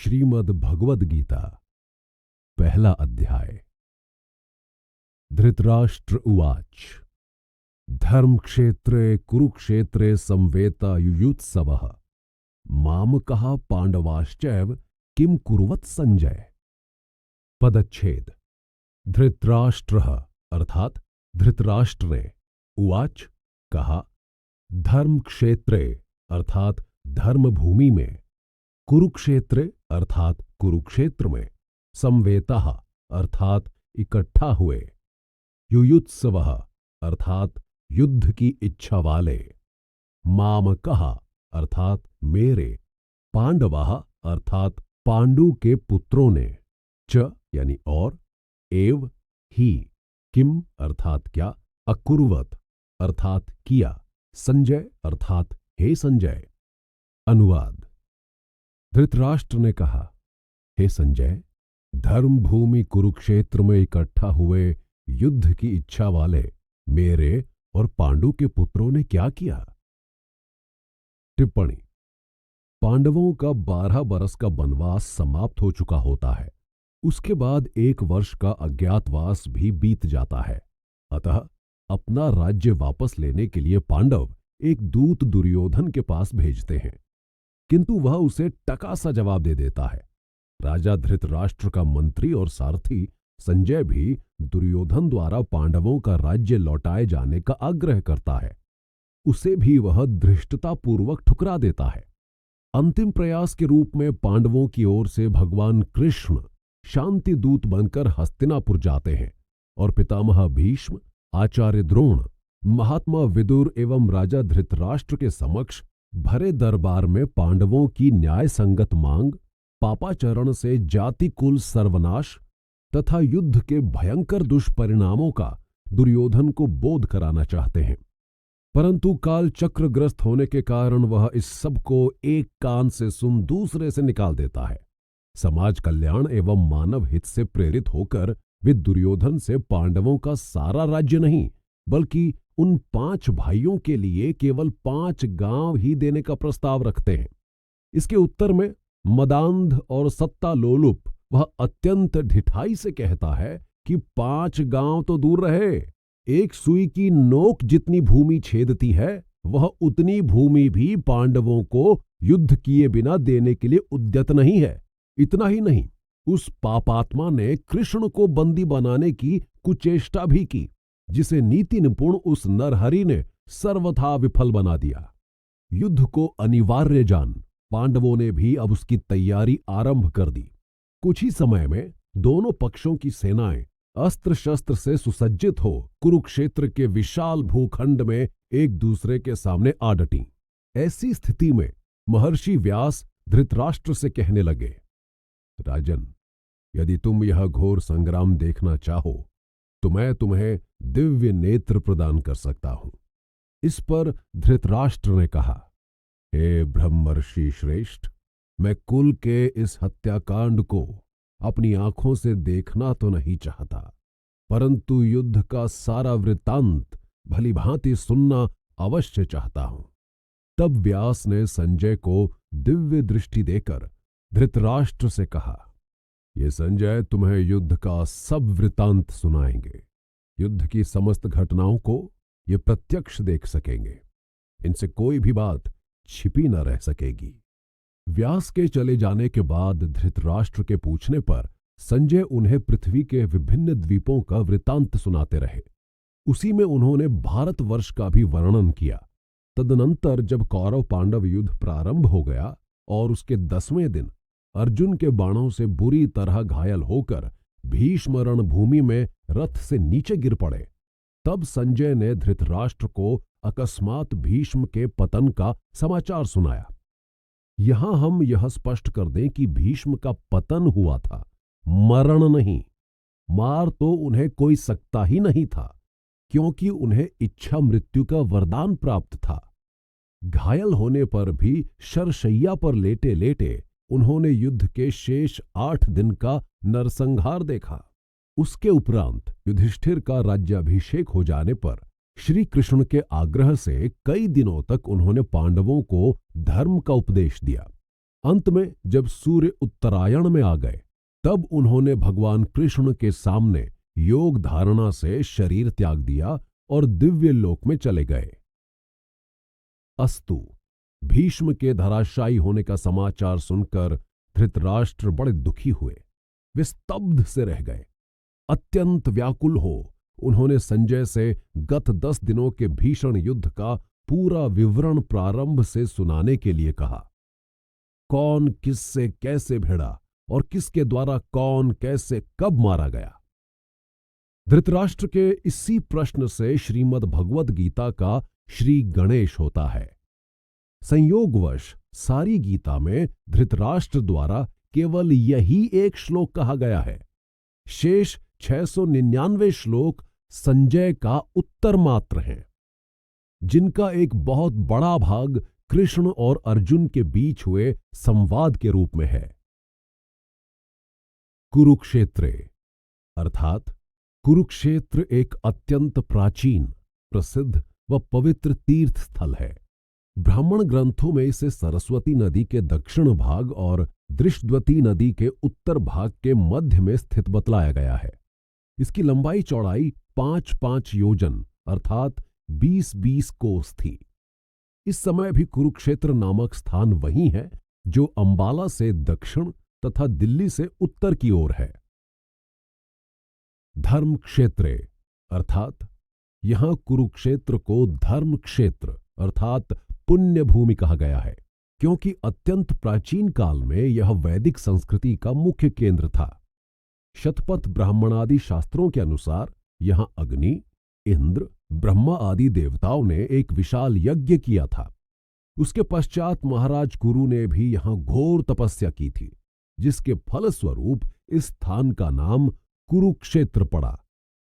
श्रीमद् भगवद गीता पहला अध्याय। धृतराष्ट्र उवाच। धर्मक्षेत्रे कुरुक्षेत्रे संवेता युयुत्सवः मामकः पांडवाश्चैव किम कुर्वत् संजय। पदच्छेद। धृतराष्ट्रः अर्थात धृतराष्ट्र ने उवाच कहा, धर्मक्षेत्रे अर्थात धर्मभूमि में, कुरुक्षेत्र अर्थात कुरुक्षेत्र में, संवेतः अर्थात इकट्ठा हुए, युयुत्सवः अर्थात युद्ध की इच्छा वाले, मामकः अर्थात मेरे, पांडवः अर्थात पांडु के पुत्रों ने, च यानी और, एव ही, किम अर्थात क्या, अकुर्वत अर्थात किया, संजय अर्थात हे संजय। अनुवाद। धृतराष्ट्र ने कहा, हे संजय, धर्मभूमि कुरुक्षेत्र में इकट्ठा हुए युद्ध की इच्छा वाले मेरे और पांडु के पुत्रों ने क्या किया। टिप्पणी। पांडवों का 12 बरस का वनवास समाप्त हो चुका होता है। उसके बाद 1 वर्ष का अज्ञातवास भी बीत जाता है। अतः अपना राज्य वापस लेने के लिए पांडव एक दूत दुर्योधन के पास भेजते हैं, किंतु वह उसे टका सा जवाब दे देता है। राजा धृतराष्ट्र का मंत्री और सारथी संजय भी दुर्योधन द्वारा पांडवों का राज्य लौटाए जाने का आग्रह करता है। उसे भी वह धृष्टतापूर्वक ठुकरा देता है। अंतिम प्रयास के रूप में पांडवों की ओर से भगवान कृष्ण शांति दूत बनकर हस्तिनापुर जाते हैं और पितामह भीष्म, आचार्य द्रोण, महात्मा विदुर एवं राजा धृतराष्ट्र के समक्ष भरे दरबार में पांडवों की न्याय संगत मांग, पापाचरण से जाति कुल सर्वनाश तथा युद्ध के भयंकर दुष्परिणामों का दुर्योधन को बोध कराना चाहते हैं। परंतु काल चक्रग्रस्त होने के कारण वह इस सब को एक कान से सुन दूसरे से निकाल देता है। समाज कल्याण एवं मानव हित से प्रेरित होकर वे दुर्योधन से पांडवों का सारा राज्य नहीं, बल्कि उन 5 भाइयों के लिए केवल 5 गांव ही देने का प्रस्ताव रखते हैं। इसके उत्तर में मदांध और सत्ता लोलुप वह अत्यंत ढिठाई से कहता है कि 5 गांव तो दूर रहे, एक सुई की नोक जितनी भूमि छेदती है, वह उतनी भूमि भी पांडवों को युद्ध किए बिना देने के लिए उद्यत नहीं है। इतना ही नहीं, उस पापात्मा ने कृष्ण को बंदी बनाने की कुचेष्टा भी की, जिसे नीति निपुण उस नरहरि ने सर्वथा विफल बना दिया। युद्ध को अनिवार्य जान पांडवों ने भी अब उसकी तैयारी आरंभ कर दी। कुछ ही समय में दोनों पक्षों की सेनाएं अस्त्र शस्त्र से सुसज्जित हो कुरुक्षेत्र के विशाल भूखंड में एक दूसरे के सामने आ डटीं। ऐसी स्थिति में महर्षि व्यास धृतराष्ट्र से कहने लगे, राजन, यदि तुम यह घोर संग्राम देखना चाहो तो मैं तुम्हें दिव्य नेत्र प्रदान कर सकता हूं। इस पर धृतराष्ट्र ने कहा, हे ब्रह्मर्षि श्रेष्ठ, मैं कुल के इस हत्याकांड को अपनी आंखों से देखना तो नहीं चाहता, परंतु युद्ध का सारा वृत्तांत भलीभांति सुनना अवश्य चाहता हूं। तब व्यास ने संजय को दिव्य दृष्टि देकर धृतराष्ट्र से कहा, ये संजय तुम्हें युद्ध का सब वृत्तांत सुनाएंगे। युद्ध की समस्त घटनाओं को ये प्रत्यक्ष देख सकेंगे। इनसे कोई भी बात छिपी न रह सकेगी। व्यास के चले जाने के बाद धृतराष्ट्र के पूछने पर संजय उन्हें पृथ्वी के विभिन्न द्वीपों का वृत्तांत सुनाते रहे। उसी में उन्होंने भारतवर्ष का भी वर्णन किया। तदनंतर जब कौरव पांडव युद्ध प्रारंभ हो गया और उसके 10वें दिन अर्जुन के बाणों से बुरी तरह घायल होकर भीष्म रणभूमि में रथ से नीचे गिर पड़े, तब संजय ने धृतराष्ट्र को अकस्मात भीष्म के पतन का समाचार सुनाया। यहां हम यह स्पष्ट कर दें कि भीष्म का पतन हुआ था, मरण नहीं। मार तो उन्हें कोई सकता ही नहीं था, क्योंकि उन्हें इच्छा मृत्यु का वरदान प्राप्त था। घायल होने पर भी शरशैया पर लेटे लेटे उन्होंने युद्ध के शेष 8 दिन का नरसंहार देखा। उसके उपरांत युधिष्ठिर का राज्याभिषेक हो जाने पर श्री कृष्ण के आग्रह से कई दिनों तक उन्होंने पांडवों को धर्म का उपदेश दिया। अंत में जब सूर्य उत्तरायण में आ गए, तब उन्होंने भगवान कृष्ण के सामने योग धारणा से शरीर त्याग दिया और दिव्य लोक में चले गए। अस्तु, भीष्म के धराशायी होने का समाचार सुनकर धृतराष्ट्र बड़े दुखी हुए। वे स्तब्ध से रह गए। अत्यंत व्याकुल हो उन्होंने संजय से गत 10 दिनों के भीषण युद्ध का पूरा विवरण प्रारंभ से सुनाने के लिए कहा। कौन किससे कैसे भिड़ा और किसके द्वारा कौन कैसे कब मारा गया। धृतराष्ट्र के इसी प्रश्न से श्रीमद् भगवद गीता का श्री गणेश होता है। संयोगवश सारी गीता में धृतराष्ट्र द्वारा केवल यही एक श्लोक कहा गया है। शेष 699 श्लोक संजय का उत्तर मात्र हैं, जिनका एक बहुत बड़ा भाग कृष्ण और अर्जुन के बीच हुए संवाद के रूप में है। कुरुक्षेत्रे अर्थात कुरुक्षेत्र एक अत्यंत प्राचीन, प्रसिद्ध व पवित्र तीर्थ स्थल है। ब्राह्मण ग्रंथों में इसे सरस्वती नदी के दक्षिण भाग और दृष्टद्वती नदी के उत्तर भाग के मध्य में स्थित बतलाया गया है। इसकी लंबाई चौड़ाई 5-5 योजन अर्थात 20-20 कोस थी। इस समय भी कुरुक्षेत्र नामक स्थान वही है जो अंबाला से दक्षिण तथा दिल्ली से उत्तर की ओर है। धर्म क्षेत्रे अर्थात यहां कुरुक्षेत्र को धर्म क्षेत्र अर्थात पुण्य भूमि कहा गया है, क्योंकि अत्यंत प्राचीन काल में यह वैदिक संस्कृति का मुख्य केंद्र था। शतपथ ब्राह्मणादि शास्त्रों के अनुसार यहां अग्नि, इंद्र, ब्रह्मा आदि देवताओं ने एक विशाल यज्ञ किया था। उसके पश्चात महाराज कुरु ने भी यहां घोर तपस्या की थी, जिसके फलस्वरूप इस स्थान का नाम कुरुक्षेत्र पड़ा।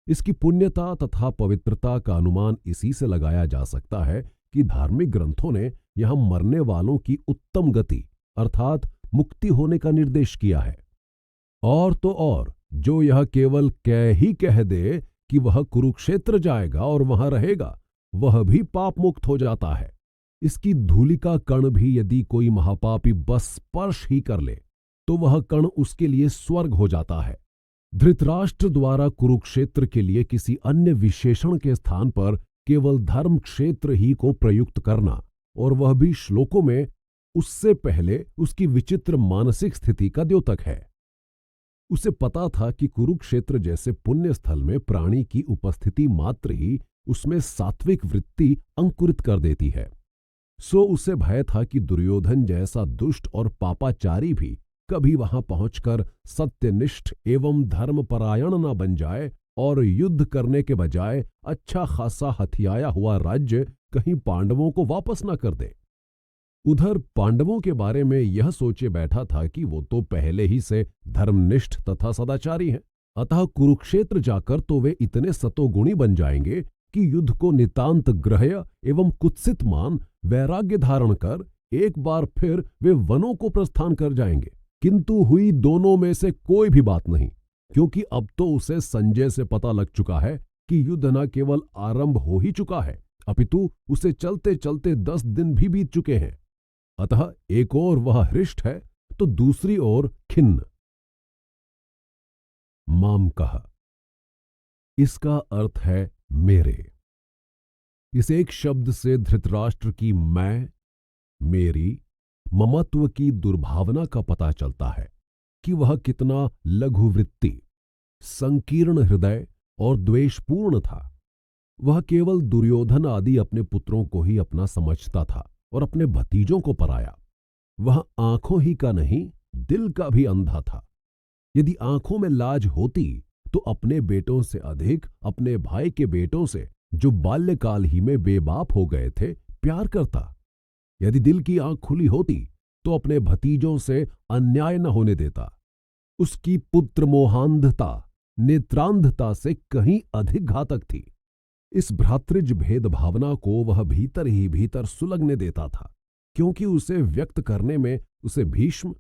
इसकी पुण्यता तथा पवित्रता का अनुमान इसी से लगाया जा सकता है कि धार्मिक ग्रंथों ने यहां मरने वालों की उत्तम गति अर्थात मुक्ति होने का निर्देश किया है। और तो और जो यह केवल कह दे कि वह कुरुक्षेत्र जाएगा और वहां रहेगा, वह भी पाप मुक्त हो जाता है। इसकी धूलिका कण भी यदि कोई महापापी बस स्पर्श ही कर ले तो वह कण उसके लिए स्वर्ग हो जाता है। धृतराष्ट्र द्वारा कुरुक्षेत्र के लिए किसी अन्य विशेषण के स्थान पर केवल धर्म क्षेत्र ही को प्रयुक्त करना, और वह भी श्लोकों में, उससे पहले उसकी विचित्र मानसिक स्थिति का द्योतक है। उसे पता था कि कुरुक्षेत्र जैसे पुण्य स्थल में प्राणी की उपस्थिति मात्र ही उसमें सात्विक वृत्ति अंकुरित कर देती है। सो उसे भय था कि दुर्योधन जैसा दुष्ट और पापाचारी भी कभी वहां पहुंचकर सत्यनिष्ठ एवं धर्मपरायण न बन जाए और युद्ध करने के बजाय अच्छा खासा हथियाया हुआ राज्य कहीं पांडवों को वापस न कर दे। उधर पांडवों के बारे में यह सोचे बैठा था कि वो तो पहले ही से धर्मनिष्ठ तथा सदाचारी हैं, अतः कुरुक्षेत्र जाकर तो वे इतने सतोगुणी बन जाएंगे कि युद्ध को नितांत ग्रह्य एवं कुत्सित मान वैराग्य धारण कर एक बार फिर वे वनों को प्रस्थान कर जाएंगे। किंतु हुई दोनों में से कोई भी बात नहीं, क्योंकि अब तो उसे संजय से पता लग चुका है कि युद्ध न केवल आरंभ हो ही चुका है, अपितु उसे चलते चलते 10 दिन भी बीत चुके हैं। अतः एक ओर वह हृष्ट है तो दूसरी ओर खिन्न। माम कहा, इसका अर्थ है मेरे। इस एक शब्द से धृतराष्ट्र की मैं, मेरी, ममत्व की दुर्भावना का पता चलता है कि वह कितना लघुवृत्ति, संकीर्ण हृदय और द्वेषपूर्ण था। वह केवल दुर्योधन आदि अपने पुत्रों को ही अपना समझता था और अपने भतीजों को पराया। वह आंखों ही का नहीं, दिल का भी अंधा था। यदि आंखों में लाज होती तो अपने बेटों से अधिक अपने भाई के बेटों से, जो बाल्यकाल ही में बेबाप हो गए थे, प्यार करता। यदि दिल की आंख खुली होती तो अपने भतीजों से अन्याय न होने देता। उसकी पुत्र मोहांधता नेत्रांधता से कहीं अधिक घातक थी। इस भ्रातृज भेद भावना को वह भीतर ही भीतर सुलगने देता था, क्योंकि उसे व्यक्त करने में उसे भीष्म,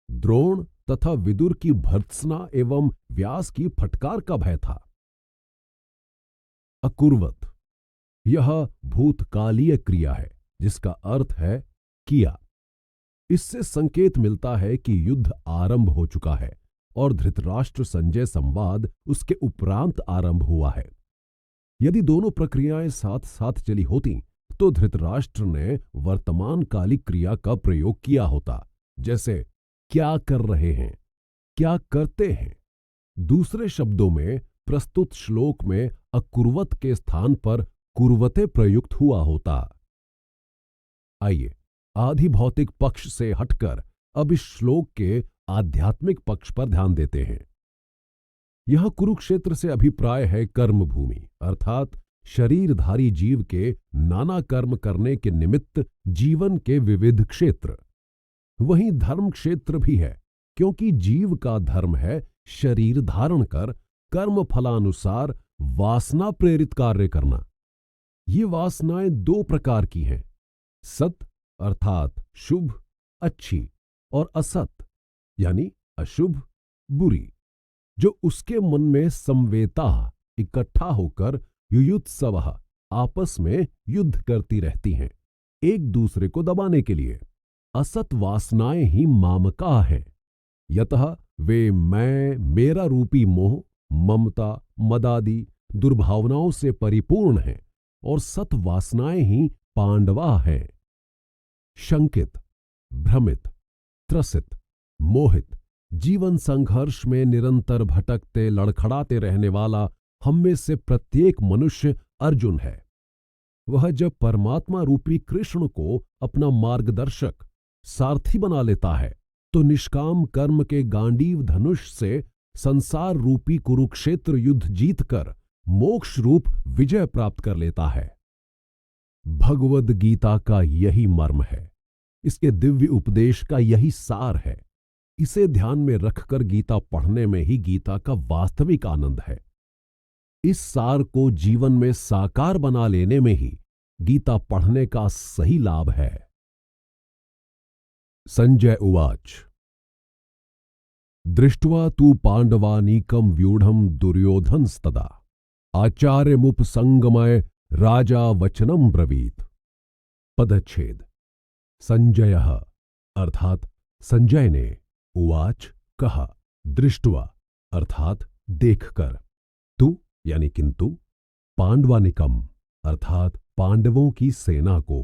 द्रोण तथा विदुर की भर्त्सना एवं व्यास की फटकार का भय था। अकुर्वत यह भूतकालीय क्रिया है, जिसका अर्थ है किया। इससे संकेत मिलता है कि युद्ध आरंभ हो चुका है और धृतराष्ट्र संजय संवाद उसके उपरांत आरंभ हुआ है। यदि दोनों प्रक्रियाएं साथ साथ चली होती तो धृतराष्ट्र ने वर्तमान कालिक क्रिया का प्रयोग किया होता, जैसे क्या कर रहे हैं, क्या करते हैं। दूसरे शब्दों में प्रस्तुत श्लोक में अकुर्वत के स्थान पर कुर्वते प्रयुक्त हुआ होता। आइए आधि भौतिक पक्ष से हटकर अब इस श्लोक के आध्यात्मिक पक्ष पर ध्यान देते हैं। यह कुरुक्षेत्र से अभिप्राय है कर्म भूमि, अर्थात शरीरधारी जीव के नाना कर्म करने के निमित्त जीवन के विविध क्षेत्र। वहीं धर्म क्षेत्र भी है, क्योंकि जीव का धर्म है शरीर धारण कर कर्म फलानुसार वासना प्रेरित कार्य करना। ये वासनाएं दो प्रकार की हैं, सत अर्थात शुभ अच्छी, और असत यानी अशुभ बुरी, जो उसके मन में संवेता इकट्ठा होकर युयुत्सवः आपस में युद्ध करती रहती हैं, एक दूसरे को दबाने के लिए। असत वासनाएं ही मामका हैं, यतः वे मैं मेरा रूपी मोह, ममता, मदादि दुर्भावनाओं से परिपूर्ण हैं, और सत वासनाएं ही पांडवा हैं। शंकित, भ्रमित, त्रसित, मोहित, जीवन संघर्ष में निरंतर भटकते लड़खड़ाते रहने वाला हम में से प्रत्येक मनुष्य अर्जुन है। वह जब परमात्मा रूपी कृष्ण को अपना मार्गदर्शक सारथी बना लेता है तो निष्काम कर्म के गांडीव धनुष से संसार रूपी कुरुक्षेत्र युद्ध जीतकर मोक्ष रूप विजय प्राप्त कर लेता है। भगवद गीता का यही मर्म है, इसके दिव्य उपदेश का यही सार है। इसे ध्यान में रखकर गीता पढ़ने में ही गीता का वास्तविक आनंद है। इस सार को जीवन में साकार बना लेने में ही गीता पढ़ने का सही लाभ है। संजय उवाच दृष्ट्वा तु पांडवानीकं व्यूढ़ं दुर्योधनस्तदा आचार्यमुपसंगमय राजा वचनम ब्रवीत। पदच्छेद। संजयः अर्थात संजय ने, उवाच कहा, दृष्ट्वा अर्थात देखकर, तु यानी किंतु, पांडवानिकम अर्थात पांडवों की सेना को,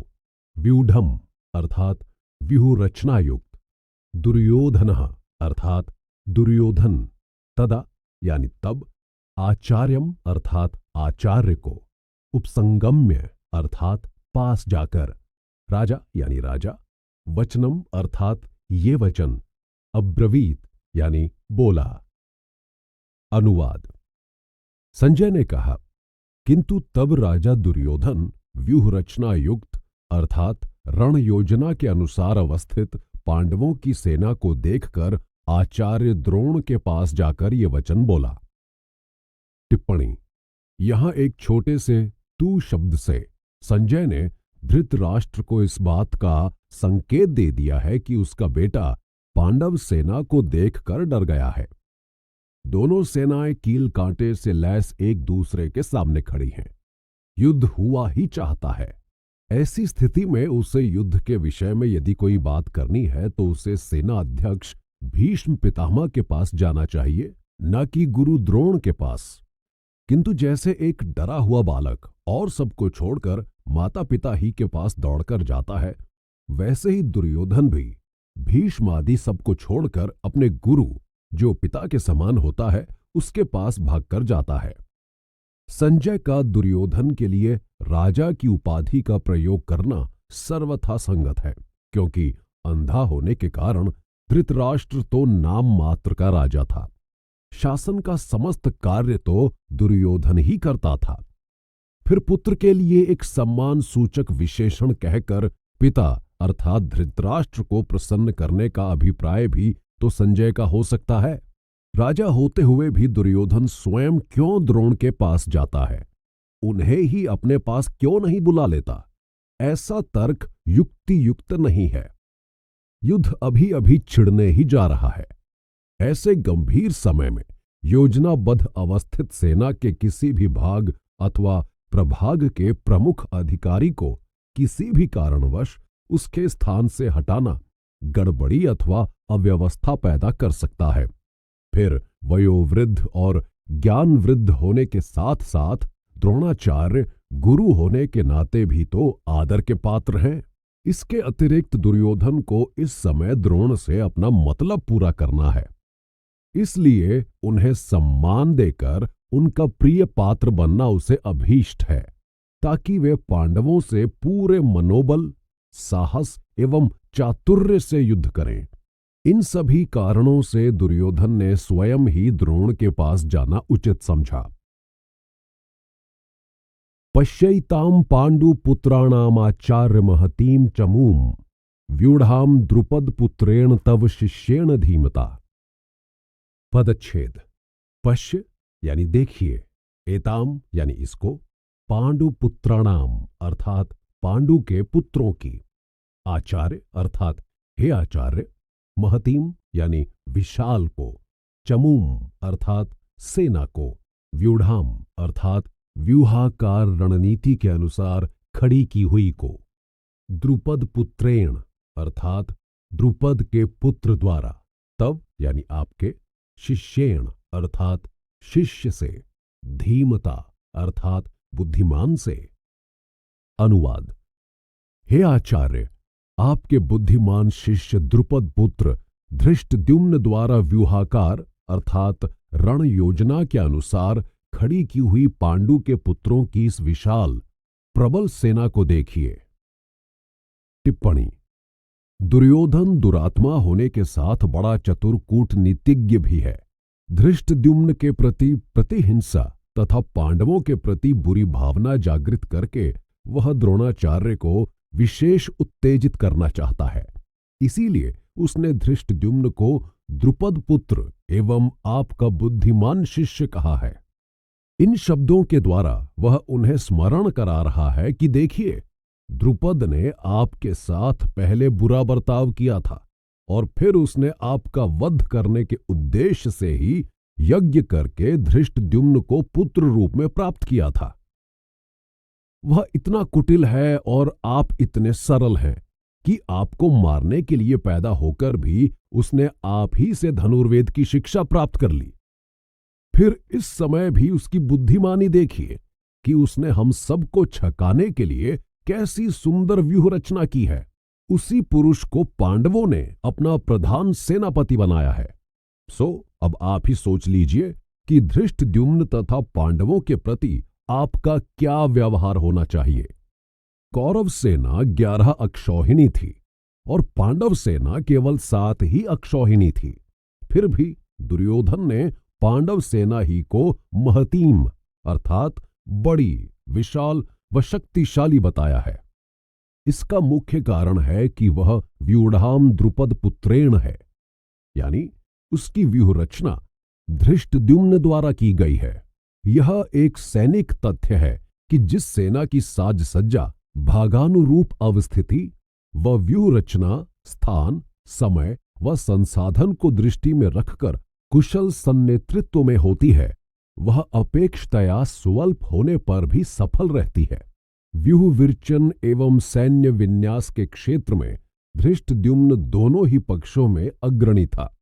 व्यूढ़म अर्थात व्यूह रचना युक्त, दुर्योधनः अर्थात दुर्योधन, तदा यानी तब, आचार्यम अर्थात आचार्य को, उपसंगम्य अर्थात पास जाकर, राजा यानी राजा, वचनम अर्थात ये वचन, अब्रवीत यानी बोला। अनुवाद। संजय ने कहा, किंतु तब राजा दुर्योधन व्यूह रचना युक्त अर्थात रण योजना के अनुसार अवस्थित पांडवों की सेना को देखकर आचार्य द्रोण के पास जाकर ये वचन बोला। टिप्पणी। यहां एक छोटे से तू शब्द से संजय ने धृतराष्ट्र को इस बात का संकेत दे दिया है कि उसका बेटा पांडव सेना को देखकर डर गया है। दोनों सेनाएं कील कांटे से लैस एक दूसरे के सामने खड़ी हैं। युद्ध हुआ ही चाहता है। ऐसी स्थिति में उसे युद्ध के विषय में यदि कोई बात करनी है तो उसे सेना अध्यक्ष भीष्म पितामह के पास जाना चाहिए, न कि गुरु द्रोण के पास। किंतु जैसे एक डरा हुआ बालक और सबको छोड़कर माता पिता ही के पास दौड़कर जाता है, वैसे ही दुर्योधन भी भीष्म आदि सबको छोड़कर अपने गुरु, जो पिता के समान होता है, उसके पास भागकर जाता है। संजय का दुर्योधन के लिए राजा की उपाधि का प्रयोग करना सर्वथा संगत है, क्योंकि अंधा होने के कारण धृतराष्ट्र तो नाम मात्र का राजा था। शासन का समस्त कार्य तो दुर्योधन ही करता था। फिर पुत्र के लिए एक सम्मान सूचक विशेषण कहकर पिता अर्थात धृतराष्ट्र को प्रसन्न करने का अभिप्राय भी तो संजय का हो सकता है। राजा होते हुए भी दुर्योधन स्वयं क्यों द्रोण के पास जाता है? उन्हें ही अपने पास क्यों नहीं बुला लेता? ऐसा तर्क युक्ति युक्त नहीं है। युद्ध अभी अभी छिड़ने ही जा रहा है। ऐसे गंभीर समय में योजनाबद्ध अवस्थित सेना के किसी भी भाग अथवा प्रभाग के प्रमुख अधिकारी को किसी भी कारणवश उसके स्थान से हटाना गड़बड़ी अथवा अव्यवस्था पैदा कर सकता है। फिर वयोवृद्ध और ज्ञान वृद्ध होने के साथ साथ द्रोणाचार्य गुरु होने के नाते भी तो आदर के पात्र हैं। इसके अतिरिक्त दुर्योधन को इस समय द्रोण से अपना मतलब पूरा करना है, इसलिए उन्हें सम्मान देकर उनका प्रिय पात्र बनना उसे अभीष्ट है, ताकि वे पांडवों से पूरे मनोबल, साहस एवं चातुर्य से युद्ध करें। इन सभी कारणों से दुर्योधन ने स्वयं ही द्रोण के पास जाना उचित समझा। पश्यैतां पाण्डुपुत्राणामाचार्य महतीं चमूं व्यूढ़ां द्रुपद पुत्रेण तव शिष्येण धीमता। पदच्छेद। पश्य यानी देखिए, एताम यानी इसको, पांडुपुत्राणाम अर्थात पांडु के पुत्रों की, आचार्य अर्थात हे आचार्य, महतीम यानी विशाल को, चमूम अर्थात सेना को, व्यूढ़ाम अर्थात व्यूहाकार रणनीति के अनुसार खड़ी की हुई को, द्रुपद पुत्रेण अर्थात द्रुपद के पुत्र द्वारा, तब यानी आपके, शिष्येण अर्थात शिष्य से, धीमता अर्थात बुद्धिमान से। अनुवाद। हे आचार्य, आपके बुद्धिमान शिष्य द्रुपद पुत्र धृष्टद्युम्न द्वारा व्यूहाकार अर्थात रण योजना के अनुसार खड़ी की हुई पांडु के पुत्रों की इस विशाल प्रबल सेना को देखिए। टिप्पणी। दुर्योधन दुरात्मा होने के साथ बड़ा चतुर कूटनीतिज्ञ भी है। धृष्टद्युम्न के प्रति प्रतिहिंसा तथा पांडवों के प्रति बुरी भावना जागृत करके वह द्रोणाचार्य को विशेष उत्तेजित करना चाहता है। इसीलिए उसने धृष्टद्युम्न को द्रुपद पुत्र एवं आपका बुद्धिमान शिष्य कहा है। इन शब्दों के द्वारा वह उन्हें स्मरण करा रहा है कि देखिए, द्रुपद ने आपके साथ पहले बुरा बर्ताव किया था और फिर उसने आपका वध करने के उद्देश्य से ही यज्ञ करके धृष्टद्युम्न को पुत्र रूप में प्राप्त किया था। वह इतना कुटिल है और आप इतने सरल हैं कि आपको मारने के लिए पैदा होकर भी उसने आप ही से धनुर्वेद की शिक्षा प्राप्त कर ली। फिर इस समय भी उसकी बुद्धिमानी देखिए कि उसने हम सबको छकाने के लिए कैसी सुंदर व्यूह रचना की है। उसी पुरुष को पांडवों ने अपना प्रधान सेनापति बनाया है। अब आप ही सोच लीजिए कि धृष्टद्युम्न तथा पांडवों के प्रति आपका क्या व्यवहार होना चाहिए। कौरव सेना 11 अक्षौहिणी थी और पांडव सेना केवल 7 ही अक्षौहिणी थी। फिर भी दुर्योधन ने पांडव सेना ही को महतीम अर्थात बड़ी, विशाल व शक्तिशाली बताया है। इसका मुख्य कारण है कि वह व्यूढ़ाम द्रुपद पुत्रेण है, यानी उसकी व्यूह रचना धृष्टद्युम्न द्वारा की गई है। यह एक सैनिक तथ्य है कि जिस सेना की साज सज्जा, भागानुरूप अवस्थिति व व्यूह रचना स्थान, समय व संसाधन को दृष्टि में रखकर कुशल संनेतृत्व में होती है, वह अपेक्षतया स्वल्प होने पर भी सफल रहती है। व्यूह विरचन एवं सैन्य विन्यास के क्षेत्र में धृष्टद्युम्न दोनों ही पक्षों में अग्रणी था।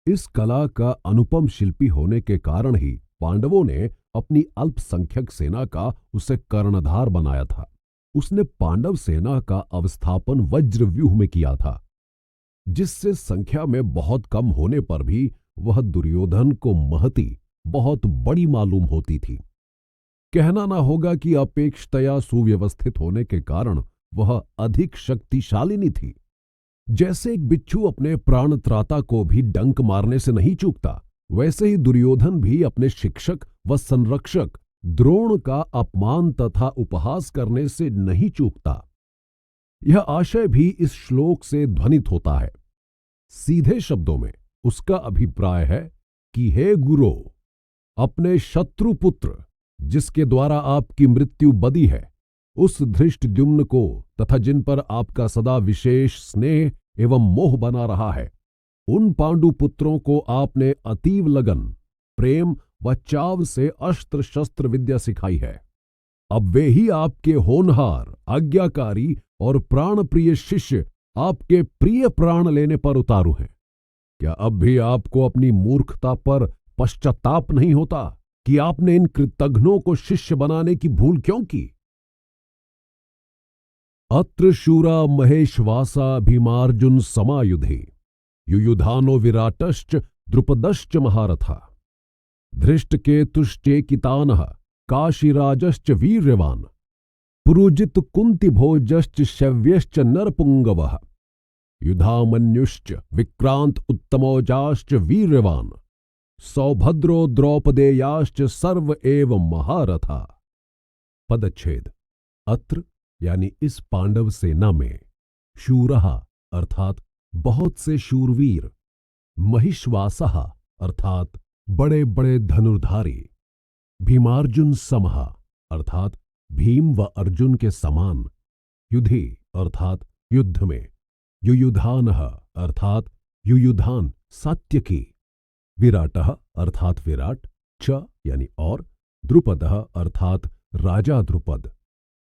इस कला का अनुपम शिल्पी होने के कारण ही पांडवों ने अपनी अल्पसंख्यक सेना का उसे कर्णधार बनाया था। उसने पांडव सेना का अवस्थापन वज्र व्यूह में किया था, जिससे संख्या में बहुत कम होने पर भी वह दुर्योधन को महती बहुत बड़ी मालूम होती थी। कहना ना होगा कि अपेक्षतया सुव्यवस्थित होने के कारण वह अधिक शक्तिशालिनी थी। जैसे एक बिच्छू अपने प्राणत्राता को भी डंक मारने से नहीं चूकता, वैसे ही दुर्योधन भी अपने शिक्षक व संरक्षक द्रोण का अपमान तथा उपहास करने से नहीं चूकता। यह आशय भी इस श्लोक से ध्वनित होता है। सीधे शब्दों में उसका अभिप्राय है कि हे गुरो, अपने शत्रु पुत्र जिसके द्वारा आपकी मृत्यु बदी है, उस धृष्टद्युम्न को तथा जिन पर आपका सदा विशेष स्नेह एवं मोह बना रहा है, उन पांडु पुत्रों को आपने अतीव लगन, प्रेम व चाव से अस्त्र शस्त्र विद्या सिखाई है। अब वे ही आपके होनहार, आज्ञाकारी और प्राणप्रिय शिष्य आपके प्रिय प्राण लेने पर उतारू हैं। क्या अब भी आपको अपनी मूर्खता पर पश्चाताप नहीं होता कि आपने इन कृतघ्नों को शिष्य बनाने की भूल क्यों की? अत्र शूरा महेशवासा भीमार्जुन समायुधि युयुधानो विराटश्च द्रुपदश्च महारथा धृष्टकेतुश्चेकितानः काशीराजश्च वीर्यवान् पुरुजित कुन्तिभोजश्च शव्यश्च नरपुंगवः युधामन्युश्च विक्रांत उत्तमौजाश्च वीर्यवान् सौभद्रो द्रौपदेयाश्च सर्व एव महारथा। पदच्छेद। अत्र यानी इस पांडव सेना में शूरः अर्थात बहुत से शूरवीर, महिष्वासः अर्थात बड़े बड़े धनुर्धारी, भीमार्जुन समः अर्थात भीम व अर्जुन के समान, युधि अर्थात युद्ध में, युयुधानः अर्थात युयुधान सात्यकी, विराटः अर्थात विराट, च यानी और, द्रुपदः अर्थात राजा द्रुपद,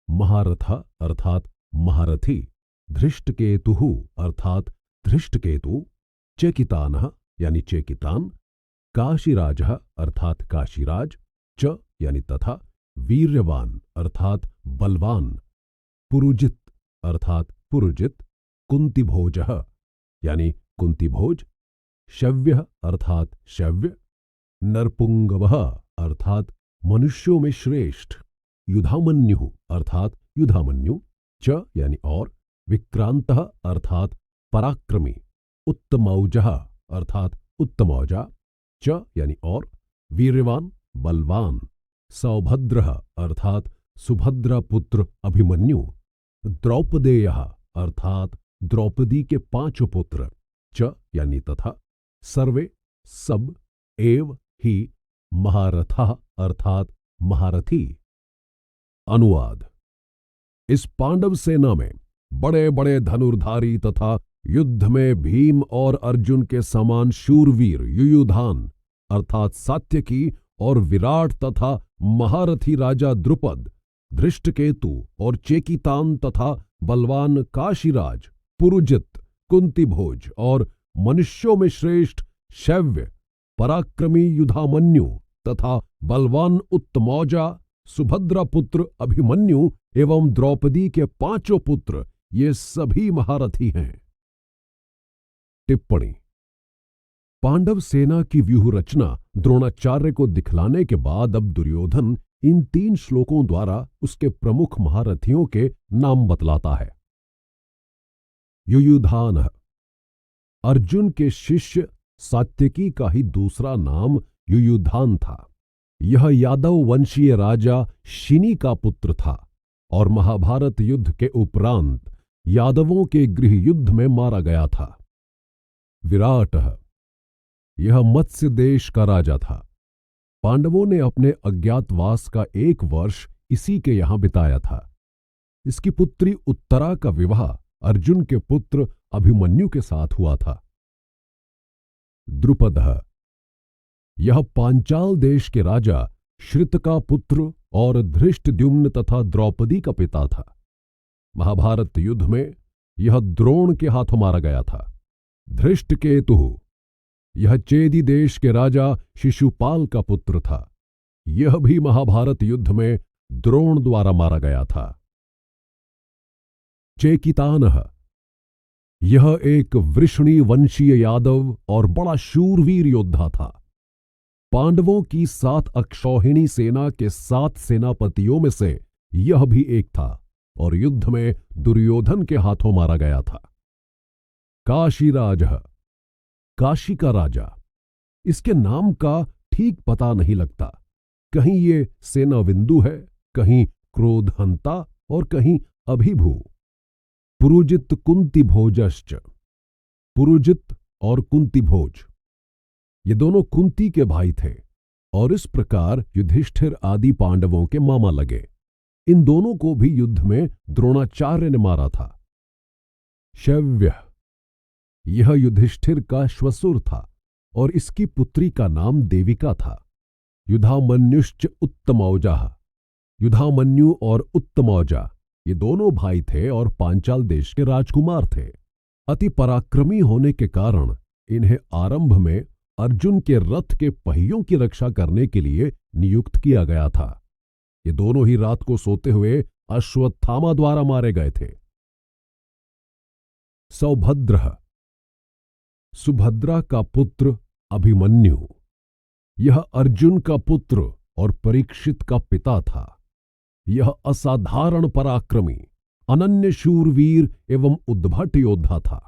महारथः अर्थात महारथी, धृष्टकेतुः अर्थात धृष्टकेतु, चेकितानः यानी चेकितान, काशीराजः अर्थात काशीराज, च यानी तथा, वीर्यवान अर्थात बलवान, पुरुजित अर्थात पुरुजित, कुंतिभोजः यानी कुंतिभोज, शव्यः अर्थात शव्य, नरपुंगवः अर्थात मनुष्यों में श्रेष्ठ, युधामन्युः अर्थात युधामन्यु, च यानी और, विक्रांतः अर्थात पराक्रमी, उत्तमौजः अर्थात उत्तमौजा, च यानी और, वीर्यवान बलवान, सौभद्रः अर्थात सुभद्रा पुत्र अभिमन्यु, द्रौपदेयः अर्थात द्रौपदी के 5 पुत्र, च यानी तथा, सर्वे सब, एव ही, महारथः अर्थात महारथी। अनुवाद। इस पांडव सेना में बड़े बड़े धनुर्धारी तथा युद्ध में भीम और अर्जुन के समान शूरवीर युयुधान अर्थात सात्यकी और विराट तथा महारथी राजा द्रुपद, धृष्टकेतु और चेकितान तथा बलवान काशीराज, पुरुजित, कुंतिभोज और मनुष्यों में श्रेष्ठ शव्य, पराक्रमी युधामन्यु तथा बलवान उत्तमौजा, सुभद्रा पुत्र अभिमन्यु एवं द्रौपदी के 5 पुत्र, ये सभी महारथी हैं। टिप्पणी। पांडव सेना की व्यूह रचना द्रोणाचार्य को दिखलाने के बाद अब दुर्योधन इन 3 श्लोकों द्वारा उसके प्रमुख महारथियों के नाम बतलाता है। युयुधान, अर्जुन के शिष्य सात्यकी का ही दूसरा नाम युयुधान था। यह यादव वंशीय राजा शिनी का पुत्र था और महाभारत युद्ध के उपरांत यादवों के गृह युद्ध में मारा गया था। विराट, यह मत्स्य देश का राजा था। पांडवों ने अपने अज्ञातवास का 1 वर्ष इसी के यहां बिताया था। इसकी पुत्री उत्तरा का विवाह अर्जुन के पुत्र अभिमन्यु के साथ हुआ था। द्रुपद, यह पांचाल देश के राजा श्रित का पुत्र और धृष्टद्युम्न तथा द्रौपदी का पिता था। महाभारत युद्ध में यह द्रोण के हाथों मारा गया था। धृष्टकेतु, यह चेदी देश के राजा शिशुपाल का पुत्र था। यह भी महाभारत युद्ध में द्रोण द्वारा मारा गया था। चेकितानः, यह एक वृषणी वंशीय यादव और बड़ा शूरवीर योद्धा था। पांडवों की 7 अक्षौहिणी सेना के 7 सेनापतियों में से यह भी एक था और युद्ध में दुर्योधन के हाथों मारा गया था। काशीराज, काशी का राजा। इसके नाम का ठीक पता नहीं लगता। कहीं ये सेनाविंदु है, कहीं क्रोधहंता और कहीं अभिभू। पुरुजित कुंतिभोजश्च, पुरुजित और कुंतिभोज, ये दोनों कुंती के भाई थे और इस प्रकार युधिष्ठिर आदि पांडवों के मामा लगे। इन दोनों को भी युद्ध में द्रोणाचार्य ने मारा था। शव्य, यह युधिष्ठिर का श्वसुर था और इसकी पुत्री का नाम देविका था। युधामन्युश्च उत्तमौजा, युधामन्यु और उत्तमौजा ये दोनों भाई थे और पांचाल देश के राजकुमार थे। अति पराक्रमी होने के कारण इन्हें आरंभ में अर्जुन के रथ के पहियों की रक्षा करने के लिए नियुक्त किया गया था। ये दोनों ही रात को सोते हुए अश्वत्थामा द्वारा मारे गए थे। सौभद्र, सुभद्रा का पुत्र अभिमन्यु, यह अर्जुन का पुत्र और परीक्षित का पिता था। यह असाधारण पराक्रमी, अनन्य शूरवीर एवं उद्भट योद्धा था।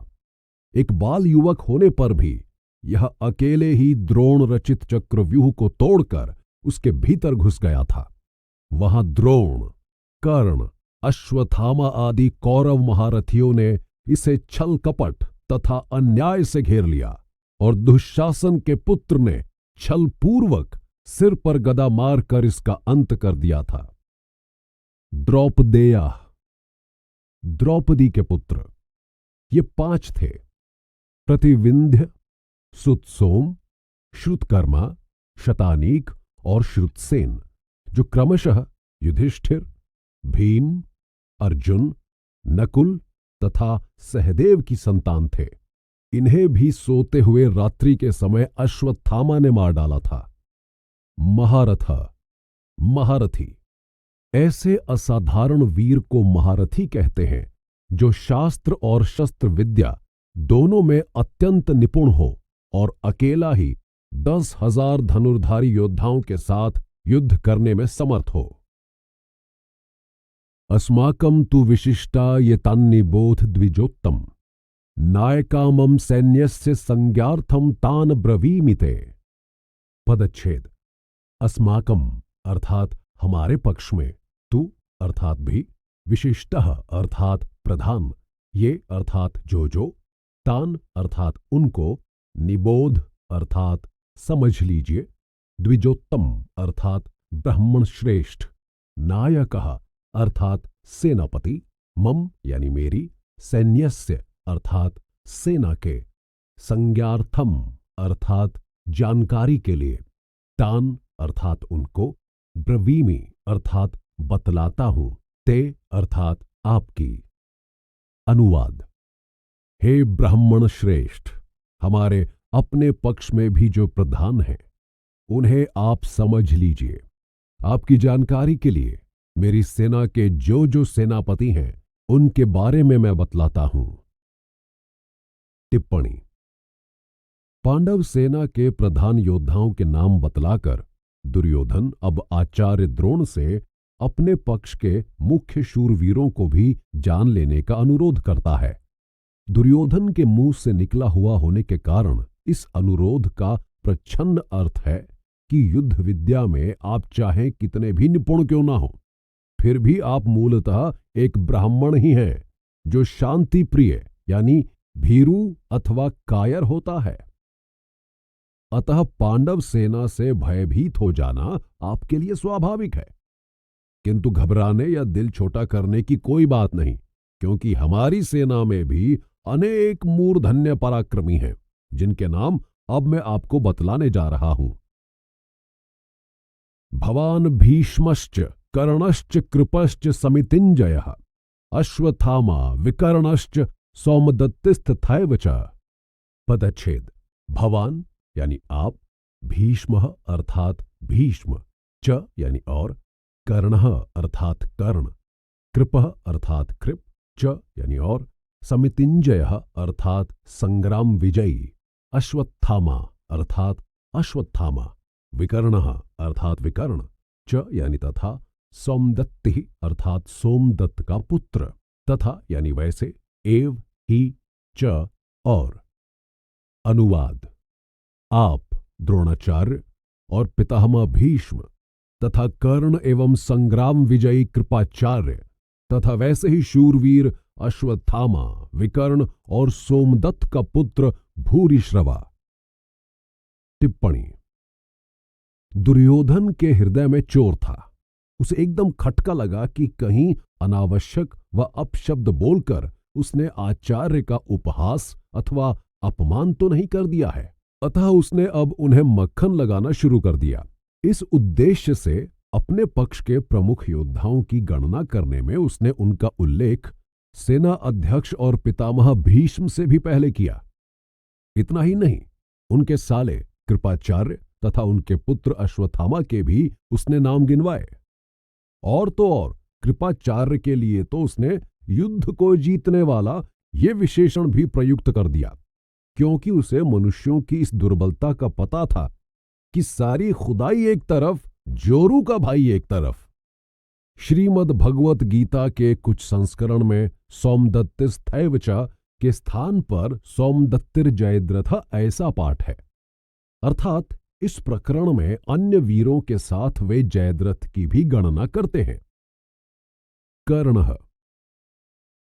एक बाल युवक होने पर भी यह अकेले ही द्रोण रचित चक्रव्यूह को तोड़कर उसके भीतर घुस गया था। वहां द्रोण, कर्ण, अश्वत्थामा आदि कौरव महारथियों ने इसे छल कपट तथा अन्याय से घेर लिया और दुःशासन के पुत्र ने छल पूर्वक सिर पर गदा मारकर इसका अंत कर दिया था। द्रौपदेया, द्रौपदी के पुत्र, ये 5 थे। प्रतिविंध्य, सुतसोम, श्रुतकर्मा, शतानीक और श्रुतसेन, जो क्रमशः युधिष्ठिर, भीम, अर्जुन, नकुल तथा सहदेव की संतान थे। इन्हें भी सोते हुए रात्रि के समय अश्वत्थामा ने मार डाला था। महारथ, महारथी, ऐसे असाधारण वीर को महारथी कहते हैं जो शास्त्र और शस्त्र विद्या दोनों में अत्यंत निपुण हो और अकेला ही 10,000 धनुर्धारी योद्धाओं के साथ युद्ध करने में समर्थ हो। अस्माकं तु विशिष्टा ये तान्निबोध द्विजोत्तम, नायकामं सैन्यस्य संज्ञार्थम तान ब्रवीमिते। पदच्छेद। अस्माकं अर्थात हमारे पक्ष में, तु अर्थात भी, विशिष्टः अर्थात प्रधान, ये अर्थात जो, तान अर्थात उनको, निबोध अर्थात समझ लीजिए, द्विजोत्तम अर्थात ब्राह्मण श्रेष्ठ, नायकः अर्थात सेनापति, मम यानी मेरी, सैन्यस्य अर्थात सेना के, संज्ञार्थम अर्थात जानकारी के लिए, तान अर्थात उनको, ब्रवीमि अर्थात बतलाता हूं, ते अर्थात आपकी। अनुवाद। हे ब्राह्मण श्रेष्ठ, हमारे अपने पक्ष में भी जो प्रधान हैं उन्हें आप समझ लीजिए। आपकी जानकारी के लिए मेरी सेना के जो सेनापति हैं उनके बारे में मैं बतलाता हूं। टिप्पणी। पांडव सेना के प्रधान योद्धाओं के नाम बतलाकर दुर्योधन अब आचार्य द्रोण से अपने पक्ष के मुख्य शूरवीरों को भी जान लेने का अनुरोध करता है। दुर्योधन के मुंह से निकला हुआ होने के कारण इस अनुरोध का प्रच्छन्न अर्थ है कि युद्ध विद्या में आप चाहे कितने भी निपुण क्यों ना हो, फिर भी आप मूलतः एक ब्राह्मण ही हैं जो शांति प्रिय यानी भीरू अथवा कायर होता है। अतः पांडव सेना से भयभीत हो जाना आपके लिए स्वाभाविक है, किंतु घबराने या दिल छोटा करने की कोई बात नहीं, क्योंकि हमारी सेना में भी अनेक मूर्धन्य पराक्रमी हैं जिनके नाम अब मैं आपको बतलाने जा रहा हूं। भवान भीष्मश्च कर्णश्च कृपश्च समितिञ्जयः अश्वत्थामा विकर्णश्च सौमदत्तिस्तथैव च। पदच्छेद। भवान यानी आप, भीष्मः अर्थात भीष्म, च यानी और, कर्णः अर्थात कर्ण, कृपः अर्थात कृप, च यानी और, समितिञ्जयः अर्थात संग्राम विजयी, अश्वत्थामा अर्थात अश्वत्थामा, विकर्णः अर्थात विकर्ण, च यानी तथा, सौमदत्तिः अर्थात सोमदत्त का पुत्र, तथा यानी वैसे, एव ही, च और। अनुवाद। आप द्रोणाचार्य और पितामह भीष्म तथा कर्ण एवं संग्राम विजयी कृपाचार्य तथा वैसे ही शूरवीर अश्वत्थामा, विकर्ण और सोमदत्त का पुत्र भूरिश्रवा। टिप्पणी। दुर्योधन के हृदय में चोर था। उसे एकदम खटका लगा कि कहीं अनावश्यक व अपशब्द बोलकर उसने आचार्य का उपहास अथवा अपमान तो नहीं कर दिया है। अतः उसने अब उन्हें मक्खन लगाना शुरू कर दिया। इस उद्देश्य से अपने पक्ष के प्रमुख योद्धाओं की गणना करने में उसने उनका उल्लेख सेना अध्यक्ष और पितामह भीष्म से भी पहले किया। इतना ही नहीं, उनके साले कृपाचार्य तथा उनके पुत्र अश्वत्थामा के भी उसने नाम गिनवाए। और तो और कृपाचार्य के लिए तो उसने युद्ध को जीतने वाला ये विशेषण भी प्रयुक्त कर दिया, क्योंकि उसे मनुष्यों की इस दुर्बलता का पता था कि सारी खुदाई एक तरफ, जोरू का भाई एक तरफ। श्रीमद् भगवत गीता के कुछ संस्करण में सौमदत्तिस्थैवचा के स्थान पर सौमदत्तिर जयद्रथ ऐसा पाठ है, अर्थात इस प्रकरण में अन्य वीरों के साथ वे जयद्रथ की भी गणना करते हैं। कर्णः,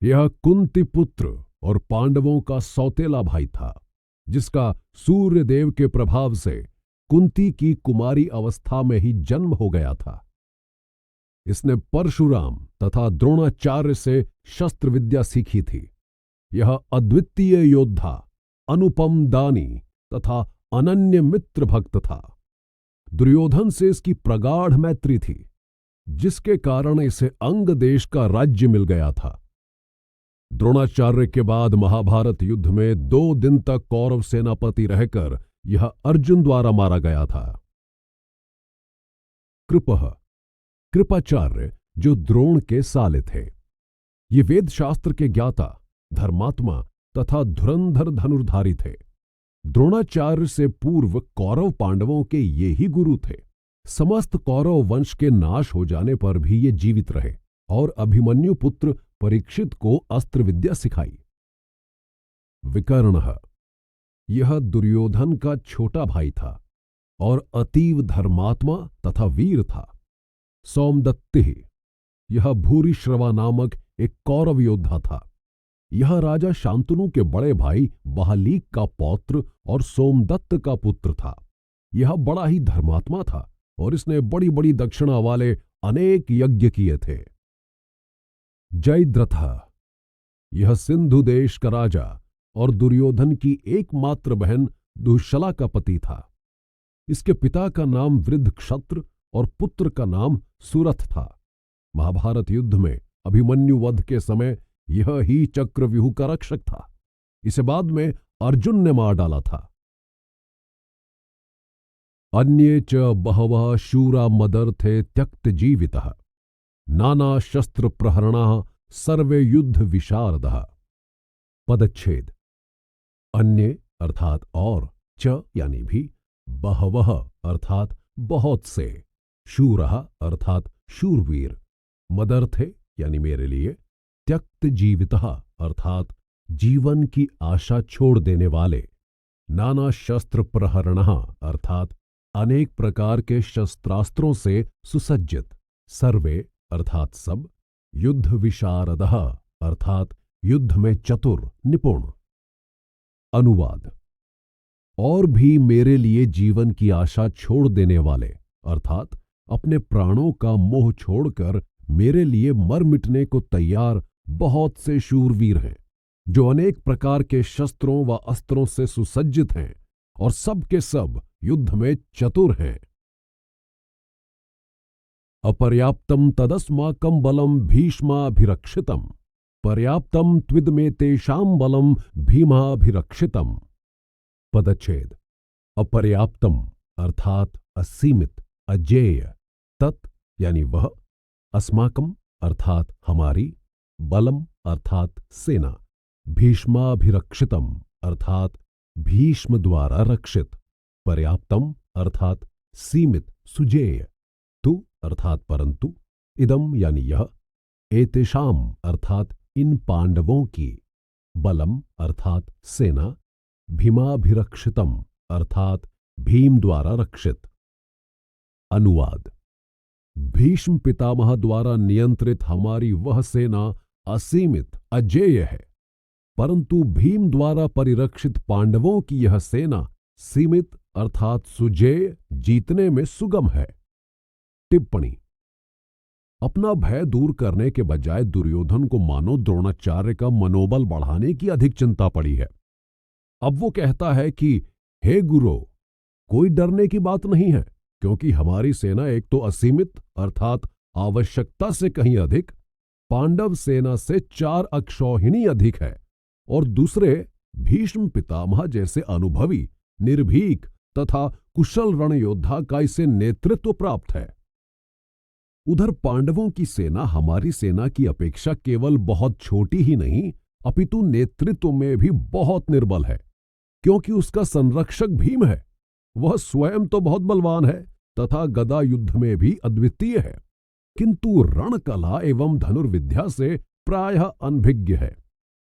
यह कुंती पुत्र और पांडवों का सौतेला भाई था, जिसका सूर्यदेव के प्रभाव से कुंती की कुमारी अवस्था में ही जन्म हो गया था। इसने परशुराम तथा द्रोणाचार्य से शस्त्र विद्या सीखी थी। यह अद्वितीय योद्धा, अनुपम दानी तथा अनन्य मित्र भक्त था। दुर्योधन से इसकी प्रगाढ़ मैत्री थी, जिसके कारण इसे अंग देश का राज्य मिल गया था। द्रोणाचार्य के बाद महाभारत युद्ध में 2 दिन तक कौरव सेनापति रहकर यह अर्जुन द्वारा मारा गया था। कृपः, कृपाचार्य जो द्रोण के साले थे। ये वेद शास्त्र के ज्ञाता, धर्मात्मा तथा धुरंधर धनुर्धारी थे। द्रोणाचार्य से पूर्व कौरव पांडवों के ये ही गुरु थे। समस्त कौरव वंश के नाश हो जाने पर भी ये जीवित रहे और अभिमन्यु पुत्र परीक्षित को अस्त्र विद्या सिखाई। विकर्णः, यह दुर्योधन का छोटा भाई था और अतीव धर्मात्मा तथा वीर था। सौमदत्तिः, यह भूरिश्रवा नामक एक कौरव योद्धा था। यह राजा शांतनु के बड़े भाई बहालीक का पौत्र और सोमदत्त का पुत्र था। यह बड़ा ही धर्मात्मा था और इसने बड़ी बड़ी दक्षिणा वाले अनेक यज्ञ किए थे। जयद्रथ, यह सिंधु देश का राजा और दुर्योधन की एकमात्र बहन दुःशला का पति था। इसके पिता का नाम वृद्धक्षत्र और पुत्र का नाम सुरथ था। महाभारत युद्ध में अभिमन्यु वध के समय यह ही चक्रव्यूह का रक्षक था। इसे बाद में अर्जुन ने मार डाला था। अन्ये च बहवः शूरा मदर्थे त्यक्त जीवितः नाना शस्त्र प्रहरणाः सर्वे युद्ध विशारदः। पदच्छेद। अन्य अर्थात और, च यानी भी, बहवः अर्थात बहुत से, शूरः अर्थात शूरवीर, मदर्थे यानी मेरे लिए, त्यक्त जीवितः अर्थात जीवन की आशा छोड़ देने वाले, नाना शस्त्र प्रहरणः अर्थात अनेक प्रकार के शस्त्रास्त्रों से सुसज्जित, सर्वे अर्थात सब, युद्ध विशारदः अर्थात युद्ध में चतुर, निपुण। अनुवाद। और भी मेरे लिए जीवन की आशा छोड़ देने वाले अर्थात अपने प्राणों का मोह छोड़कर मेरे लिए मर मिटने को तैयार बहुत से शूरवीर हैं, जो अनेक प्रकार के शस्त्रों व अस्त्रों से सुसज्जित हैं और सब के सब युद्ध में चतुर हैं। अपर्याप्तम तदस्माकं बलम भीष्माभिरक्षितम पर्याप्तम त्विदमे तेषां बलम भीमाभिरक्षितम। पदच्छेद। अपर्याप्तम अर्थात असीमित, अजेय, तत् यानी वह, अस्माकं अर्थात हमारी, बलम अर्थात सेना, भीष्माभिरक्षितम अर्थात भीष्म द्वारा रक्षित, पर्याप्तम अर्थात सीमित, सुजेय, तु अर्थात परंतु, इदम यानी यह, एतेषाम अर्थात इन पांडवों की, बलम अर्थात सेना, भीमाभिरक्षितम अर्थात भीम द्वारा रक्षित। अनुवाद। भीष्म पितामह द्वारा नियंत्रित हमारी वह सेना असीमित, अजेय है, परंतु भीम द्वारा परिरक्षित पांडवों की यह सेना सीमित अर्थात सुजेय, जीतने में सुगम है। टिप्पणी। अपना भय दूर करने के बजाय दुर्योधन को मानो द्रोणाचार्य का मनोबल बढ़ाने की अधिक चिंता पड़ी है। अब वो कहता है कि हे गुरु, कोई डरने की बात नहीं है, क्योंकि हमारी सेना एक तो असीमित अर्थात आवश्यकता से कहीं अधिक, पांडव सेना से 4 अक्षौहिणी अधिक है और दूसरे भीष्म पितामह जैसे अनुभवी, निर्भीक तथा कुशल रणयोद्धा का इसे नेतृत्व प्राप्त है। उधर पांडवों की सेना हमारी सेना की अपेक्षा केवल बहुत छोटी ही नहीं, अपितु नेतृत्व में भी बहुत निर्बल है, क्योंकि उसका संरक्षक भीम है। वह स्वयं तो बहुत बलवान है तथा गदा युद्ध में भी अद्वितीय है, किंतु रणकला एवं धनुर्विद्या से प्रायः अनभिज्ञ है।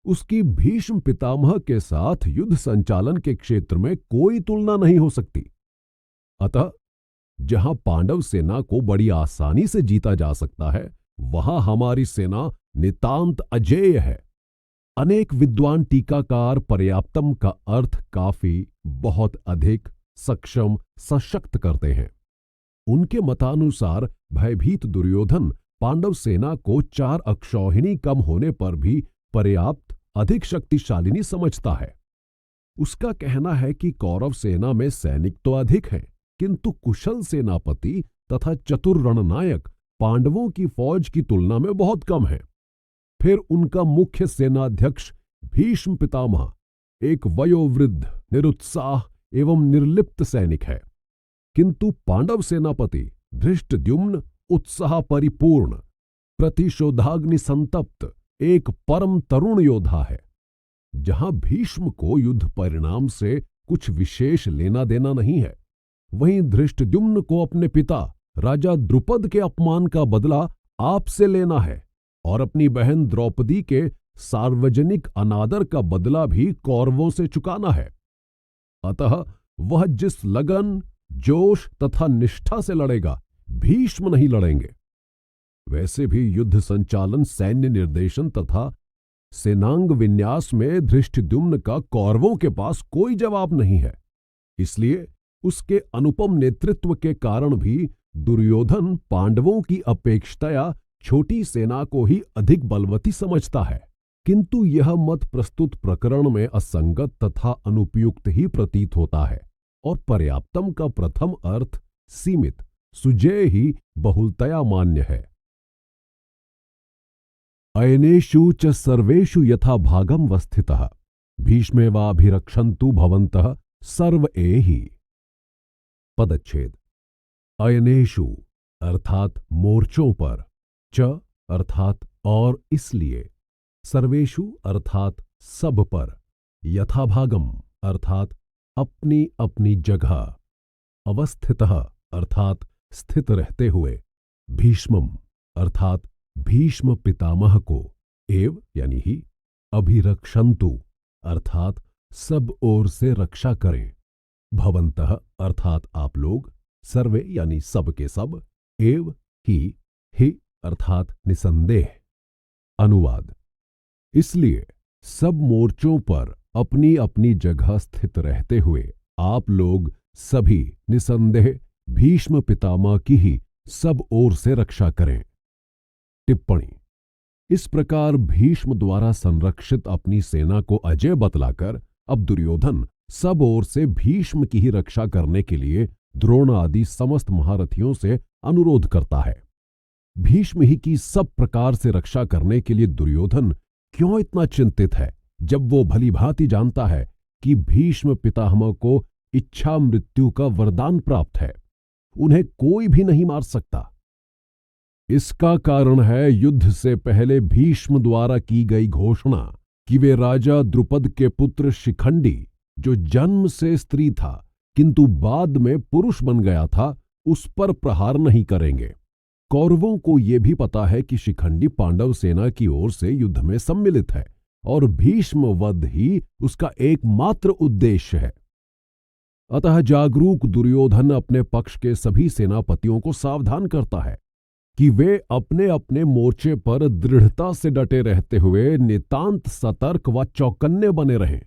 उसकी भीष्म पितामह के साथ युद्ध संचालन के क्षेत्र में कोई तुलना नहीं हो सकती। अतः जहां पांडव सेना को बड़ी आसानी से जीता जा सकता है, वहां हमारी सेना नितांत अजेय है। अनेक विद्वान टीकाकार पर्याप्तम का अर्थ काफी, बहुत अधिक, सक्षम, सशक्त करते हैं। उनके मतानुसार भयभीत दुर्योधन पांडव सेना को 4 अक्षौहिणी कम होने पर भी पर्याप्त, अधिक शक्तिशालिनी समझता है। उसका कहना है कि कौरव सेना में सैनिक तो अधिक हैं, किंतु कुशल सेनापति तथा चतुर रणनायक पांडवों की फौज की तुलना में बहुत कम है। फिर उनका मुख्य सेनाध्यक्ष भीष्म पितामह एक वयोवृद्ध, निरुत्साह एवं निर्लिप्त सैनिक है, किंतु पांडव सेनापति धृष्टद्युम्न उत्साह परिपूर्ण, प्रतिशोधाग्नि संतप्त एक परम तरुण योद्धा है। जहां भीष्म को युद्ध परिणाम से कुछ विशेष लेना देना नहीं है, वहीं धृष्टद्युम्न को अपने पिता राजा द्रुपद के अपमान का बदला आपसे लेना है और अपनी बहन द्रौपदी के सार्वजनिक अनादर का बदला भी कौरवों से चुकाना है। अतः वह जिस लगन, जोश तथा निष्ठा से लड़ेगा, भीष्म नहीं लड़ेंगे। वैसे भी युद्ध संचालन, सैन्य निर्देशन तथा सेनांग विन्यास में धृष्टद्युम्न का कौरवों के पास कोई जवाब नहीं है। इसलिए उसके अनुपम नेतृत्व के कारण भी दुर्योधन पांडवों की अपेक्षाया छोटी सेना को ही अधिक बलवती समझता है। किंतु यह मत प्रस्तुत प्रकरण में असंगत तथा अनुपयुक्त ही प्रतीत होता है और पर्याप्तम का प्रथम अर्थ सीमित, सुजेय ही बहुलतया मान्य है। अयनेषु च सर्वेषु यथा भागम वस्थितः भीष्मेवाभिरक्षन्तु भवन्तः सर्व एहि। पदच्छेद। अयनेषु अर्थात मोर्चों पर, च अर्थात और इसलिए, सर्वेषु अर्थात सब पर, यथाभागम अर्थात अपनी अपनी जगह, अवस्थितः अर्थात स्थित रहते हुए, भीष्मम अर्थात भीष्म पितामह को, एव यानी ही, अभिरक्षन्तु अर्थात सब ओर से रक्षा करें, भवन्तः अर्थात आप लोग, सर्वे यानी सब के सब, एव ही अर्थात निसंदेह। अनुवाद। इसलिए सब मोर्चों पर अपनी अपनी जगह स्थित रहते हुए आप लोग सभी निसंदेह भीष्म पितामह की ही सब ओर से रक्षा करें। टिप्पणी। इस प्रकार भीष्म द्वारा संरक्षित अपनी सेना को अजय बतलाकर अब दुर्योधन सब ओर से भीष्म की ही रक्षा करने के लिए द्रोण आदि समस्त महारथियों से अनुरोध करता है। भीष्म ही की सब प्रकार से रक्षा करने के लिए दुर्योधन क्यों इतना चिंतित है, जब वो भली भांति जानता है कि भीष्म पितामह को इच्छा मृत्यु का वरदान प्राप्त है, उन्हें कोई भी नहीं मार सकता। इसका कारण है युद्ध से पहले भीष्म द्वारा की गई घोषणा कि वे राजा द्रुपद के पुत्र शिखंडी, जो जन्म से स्त्री था किंतु बाद में पुरुष बन गया था, उस पर प्रहार नहीं करेंगे। कौरवों को यह भी पता है कि शिखंडी पांडव सेना की ओर से युद्ध में सम्मिलित है और भीष्म वध ही उसका एकमात्र उद्देश्य है। अतः जागरूक दुर्योधन अपने पक्ष के सभी सेनापतियों को सावधान करता है कि वे अपने अपने मोर्चे पर दृढ़ता से डटे रहते हुए नितांत सतर्क व चौकन्ने बने रहें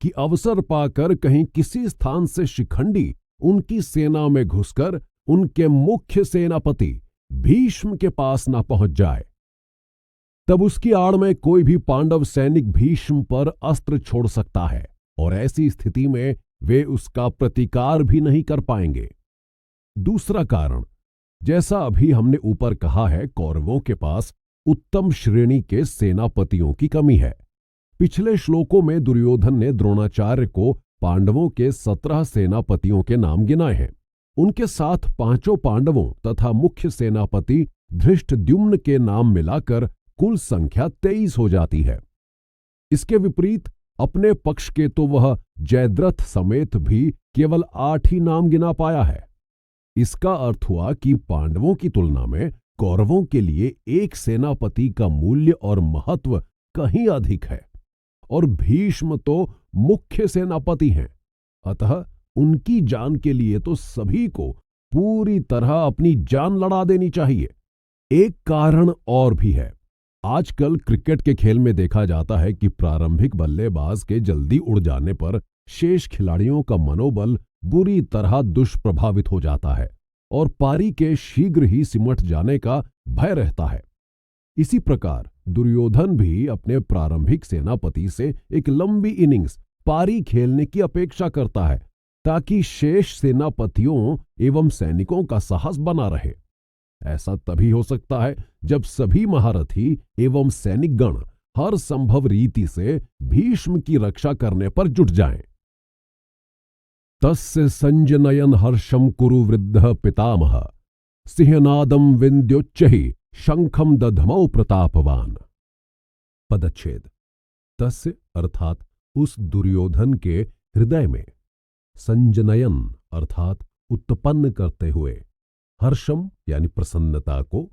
कि अवसर पाकर कहीं किसी स्थान से शिखंडी उनकी सेना में घुसकर उनके मुख्य सेनापति भीष्म के पास न पहुंच जाए। तब उसकी आड़ में कोई भी पांडव सैनिक भीष्म पर अस्त्र छोड़ सकता है और ऐसी स्थिति में वे उसका प्रतिकार भी नहीं कर पाएंगे। दूसरा कारण, जैसा अभी हमने ऊपर कहा है, कौरवों के पास उत्तम श्रेणी के सेनापतियों की कमी है। पिछले श्लोकों में दुर्योधन ने द्रोणाचार्य को पांडवों के 17 सेनापतियों के नाम गिनाए हैं। उनके साथ पांचों पांडवों तथा मुख्य सेनापति धृष्टद्युम्न के नाम मिलाकर कुल संख्या 23 हो जाती है। इसके विपरीत अपने पक्ष के तो वह जयद्रथ समेत भी केवल 8 ही नाम गिना पाया है। इसका अर्थ हुआ कि पांडवों की तुलना में कौरवों के लिए एक सेनापति का मूल्य और महत्व कहीं अधिक है, और भीष्म तो मुख्य सेनापति हैं। अतः उनकी जान के लिए तो सभी को पूरी तरह अपनी जान लड़ा देनी चाहिए। एक कारण और भी है। आजकल क्रिकेट के खेल में देखा जाता है कि प्रारंभिक बल्लेबाज के जल्दी उड़ जाने पर शेष खिलाड़ियों का मनोबल बुरी तरह दुष्प्रभावित हो जाता है और पारी के शीघ्र ही सिमट जाने का भय रहता है। इसी प्रकार दुर्योधन भी अपने प्रारंभिक सेनापति से एक लंबी इनिंग्स पारी खेलने की अपेक्षा करता है, ताकि शेष सेनापतियों एवं सैनिकों का साहस बना रहे। ऐसा तभी हो सकता है जब सभी महारथी एवं सैनिक गण हर संभव रीति से भीष्म की रक्षा करने पर जुट जाएं। तस्य संजनयन हर्षम कुरु वृद्ध पितामह सिंहनादम विन्द्योच्चहि शंखम दधमौ प्रतापवान। पदच्छेद। तस्य अर्थात उस दुर्योधन के हृदय में, संजनयन अर्थात उत्पन्न करते हुए, हर्षम यानी प्रसन्नता को,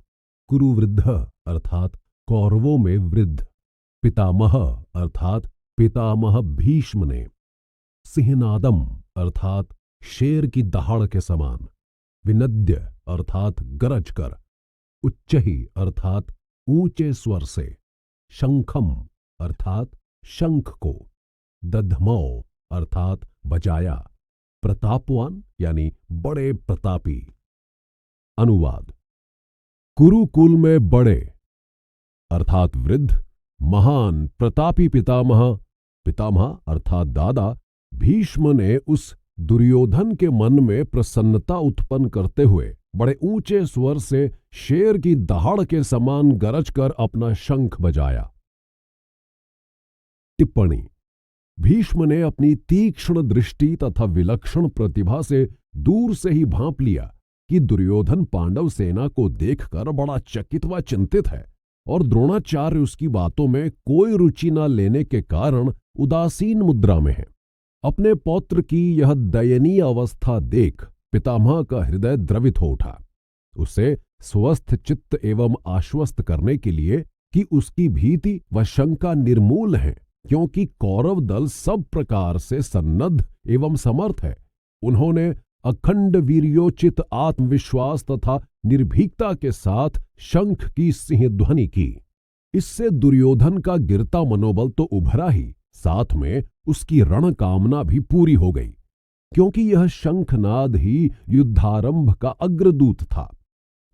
कुरुवृद्ध अर्थात कौरवों में वृद्ध, पितामह अर्थात पितामह भीष्म ने, सिंहनादम अर्थात शेर की दहाड़ के समान, विनद्य अर्थात गरज कर, उच्चहि अर्थात ऊंचे स्वर से, शंखम अर्थात शंख को, दधमौ अर्थात बजाया, प्रतापवान यानी बड़े प्रतापी। अनुवाद। कुरुकुल में बड़े अर्थात वृद्ध, महान प्रतापी पितामह, पितामह अर्थात दादा भीष्म ने उस दुर्योधन के मन में प्रसन्नता उत्पन्न करते हुए बड़े ऊंचे स्वर से शेर की दहाड़ के समान गरज कर अपना शंख बजाया। टिप्पणी। भीष्म ने अपनी तीक्ष्ण दृष्टि तथा विलक्षण प्रतिभा से दूर से ही भांप लिया कि दुर्योधन पांडव सेना को देखकर बड़ा चकित व चिंतित है, और द्रोणाचार्य उसकी बातों में कोई रुचि न लेने के कारण उदासीन मुद्रा में है। अपने पौत्र की यह दयनीय अवस्था देख पितामह का हृदय द्रवित हो उठा। उसे स्वस्थ चित्त एवं आश्वस्त करने के लिए कि उसकी भीति व शंका निर्मूल है, क्योंकि कौरव दल सब प्रकार से सन्नद्ध एवं समर्थ है, उन्होंने अखंड वीर्योचित आत्मविश्वास तथा निर्भीकता के साथ शंख की सिंहध्वनि की। इससे दुर्योधन का गिरता मनोबल तो उभरा ही, साथ में उसकी रण कामना भी पूरी हो गई, क्योंकि यह शंखनाद ही युद्धारंभ का अग्रदूत था।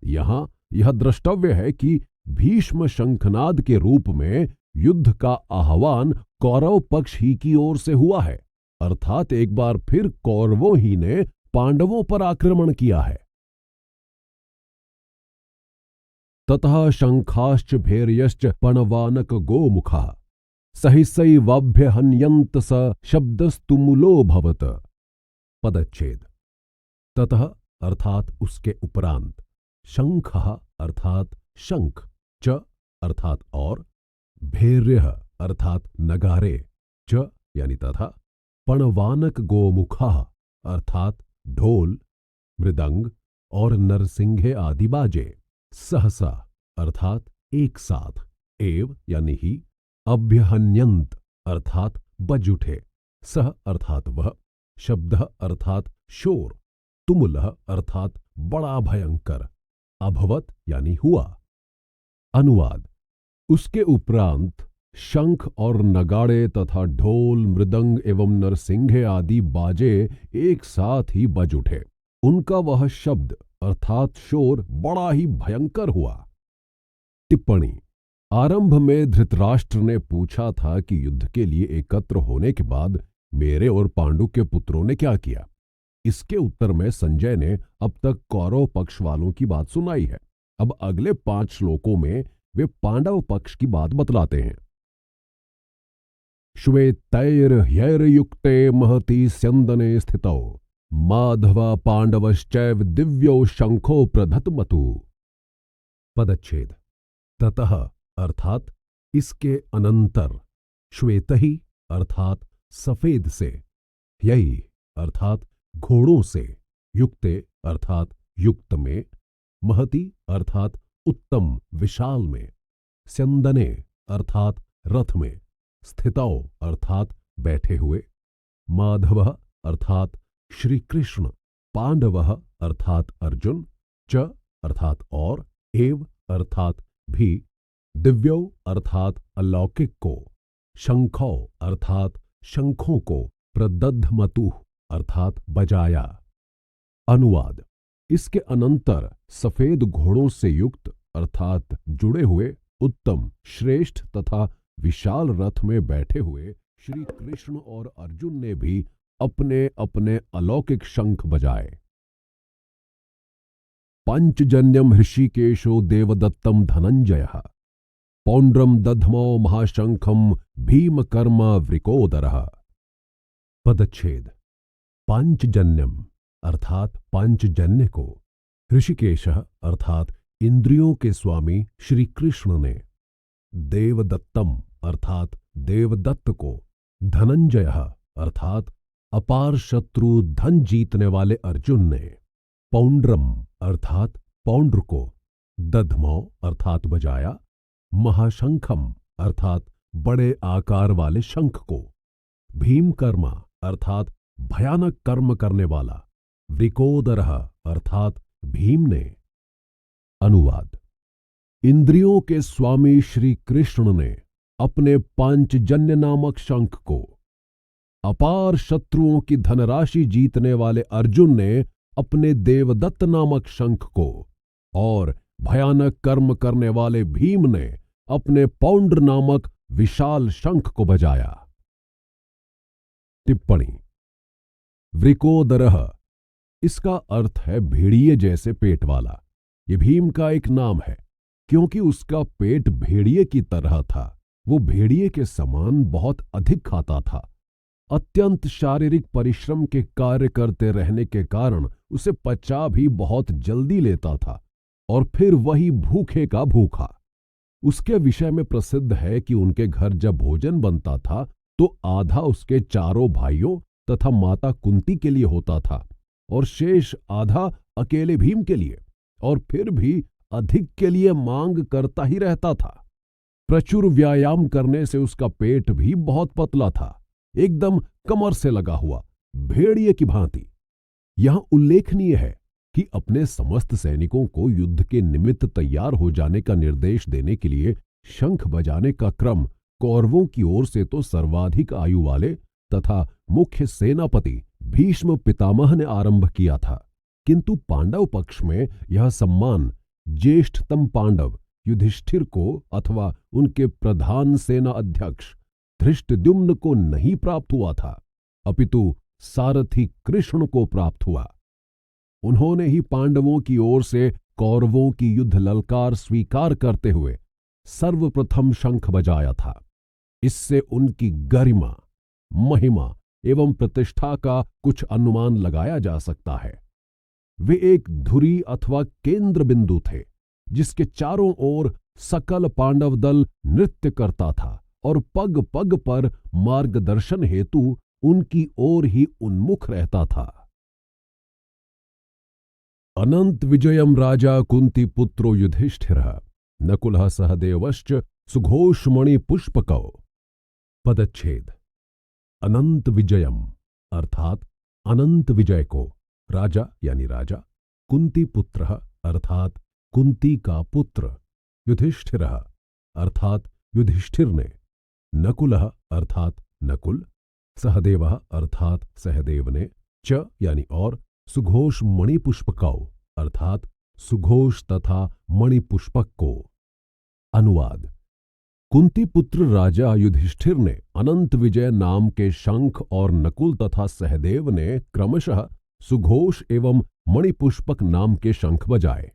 यहां यह द्रष्टव्य है कि भीष्म शंखनाद के रूप में युद्ध का आह्वान कौरव पक्ष ही की ओर से हुआ है, अर्थात एक बार फिर कौरवों ही ने पांडवों पर आक्रमण किया है। ततः शंखाश्च भैर्यश्च पणवानक गोमुखा सहिसैवाभ्य हन्यन्त स शब्दस्तुमुलो भवत। पदच्छेद। ततः अर्थात उसके उपरांत, शंखः अर्थात शंख, च अर्थात और, भैर्यः अर्थात नगारे, च यानी तथा, पणवानक गोमुखः अर्थात ढोल, मृदंग और नरसिंघे आदि बाजे, सहसा अर्थात एक साथ, एव यानी ही, अभ्यहन्यन्त अर्थात बज उठे, सह अर्थात वह, शब्दः अर्थात शोर, तुमुलः अर्थात बड़ा भयंकर, अभवत यानी हुआ। अनुवाद। उसके उपरांत शंख और नगाड़े तथा ढोल, मृदंग एवं नरसिंघे आदि बाजे एक साथ ही बज उठे। उनका वह शब्द अर्थात शोर बड़ा ही भयंकर हुआ। टिप्पणी। आरंभ में धृतराष्ट्र ने पूछा था कि युद्ध के लिए एकत्र होने के बाद मेरे और पांडु के पुत्रों ने क्या किया। इसके उत्तर में संजय ने अब तक कौरव पक्ष वालों की बात सुनाई है। अब अगले 5 श्लोकों में वे पांडव पक्ष की बात बतलाते हैं। श्वेतैर्ह्यैर्युक्ते महति स्यंदने स्थितौ माधव पांडवश्चैव दिव्यो शंखो प्रधत्मतु। पदच्छेद। ततः अर्थात इसके अनंतर, श्वेत ही अर्थात सफेद से, यही अर्थात घोड़ों से, युक्ते अर्थात युक्त में, महति अर्थात उत्तम विशाल में, स्यंदने अर्थात रथ में, स्थितौ अर्थात बैठे हुए, माधव अर्थात श्री कृष्ण, पांडव अर्थात अर्जुन, च अर्थात और, एव अर्थात भी, दिव्यो अर्थात अलौकिक को, शंखौ अर्थात शंखों को, प्रदध्मतुः अर्थात बजाया। अनुवाद। इसके अनंतर सफेद घोड़ों से युक्त अर्थात जुड़े हुए उत्तम, श्रेष्ठ तथा विशाल रथ में बैठे हुए श्री कृष्ण और अर्जुन ने भी अपने अपने अलौकिक शंख बजाए। पंचजन्यम ऋषिकेशो देवदत्तम धनंजयः पौंड्रम दध्मो महाशंखम भीमकर्म वृकोदरः। पदच्छेद। पांचजन्यम अर्थात पांचजन्य को, ऋषिकेशः अर्थात इंद्रियों के स्वामी श्री कृष्ण ने, देवदत्तम अर्थात देवदत्त को, धनंजयः अर्थात अपार शत्रु धन जीतने वाले अर्जुन ने, पौंड्रम अर्थात पौंड्र को, दध्मौ अर्थात बजाया, महाशंखम अर्थात बड़े आकार वाले शंख को, भीमकर्मा अर्थात भयानक कर्म करने वाला, वृकोदरः अर्थात भीम ने। अनुवाद। इंद्रियों के स्वामी श्री कृष्ण ने अपने पांचजन्य नामक शंख को, अपार शत्रुओं की धनराशि जीतने वाले अर्जुन ने अपने देवदत्त नामक शंख को, और भयानक कर्म करने वाले भीम ने अपने पौंड्र नामक विशाल शंख को बजाया। टिप्पणी। वृकोदरः, इसका अर्थ है भेड़िए जैसे पेट वाला। ये भीम का एक नाम है क्योंकि उसका पेट भेड़िए की तरह था। वो भेड़िए के समान बहुत अधिक खाता था। अत्यंत शारीरिक परिश्रम के कार्य करते रहने के कारण उसे पचा भी बहुत जल्दी लेता था, और फिर वही भूखे का भूखा। उसके विषय में प्रसिद्ध है कि उनके घर जब भोजन बनता था तो आधा उसके चारों भाइयों तथा माता कुंती के लिए होता था, और शेष आधा अकेले भीम के लिए, और फिर भी अधिक के लिए मांग करता ही रहता था। प्रचुर व्यायाम करने से उसका पेट भी बहुत पतला था, एकदम कमर से लगा हुआ, भेड़िए की भांति। यह उल्लेखनीय है कि अपने समस्त सैनिकों को युद्ध के निमित्त तैयार हो जाने का निर्देश देने के लिए शंख बजाने का क्रम कौरवों की ओर से तो सर्वाधिक आयु वाले तथा मुख्य सेनापति भीष्म पितामह ने आरंभ किया था, किंतु पांडव पक्ष में यह सम्मान ज्येष्ठतम पांडव युधिष्ठिर को अथवा उनके प्रधान सेना अध्यक्ष धृष्टद्युम्न को नहीं प्राप्त हुआ था, अपितु सारथी कृष्ण को प्राप्त हुआ। उन्होंने ही पांडवों की ओर से कौरवों की युद्ध ललकार स्वीकार करते हुए सर्वप्रथम शंख बजाया था। इससे उनकी गरिमा, महिमा एवं प्रतिष्ठा का कुछ अनुमान लगाया जा सकता है। वे एक धुरी अथवा केंद्र बिंदु थे जिसके चारों ओर सकल पांडव दल नृत्य करता था और पग पग पर मार्गदर्शन हेतु उनकी ओर ही उन्मुख रहता था। अनंत विजयम राजा कुंती पुत्रो युधिष्ठिरः नकुलः सहदेवश्च सुघोषमणि पुष्पकौ। पदच्छेद। अनंत विजयम अर्थात अनंत विजय को, राजा यानी राजा, कुंती पुत्रः अर्थात कुंती का पुत्र, युधिष्ठिरः अर्थात युधिष्ठिर ने, नकुलः अर्थात नकुल, सहदेवः अर्थात सहदेव ने, च यानी और, सुघोष मणिपुष्पकौ अर्थात सुघोष तथा मणिपुष्पक को। अनुवाद। कुंती पुत्र राजा युधिष्ठिर ने अनंत विजय नाम के शंख और नकुल तथा सहदेव ने क्रमशः सुघोष एवं मणिपुष्पक नाम के शंख बजाए।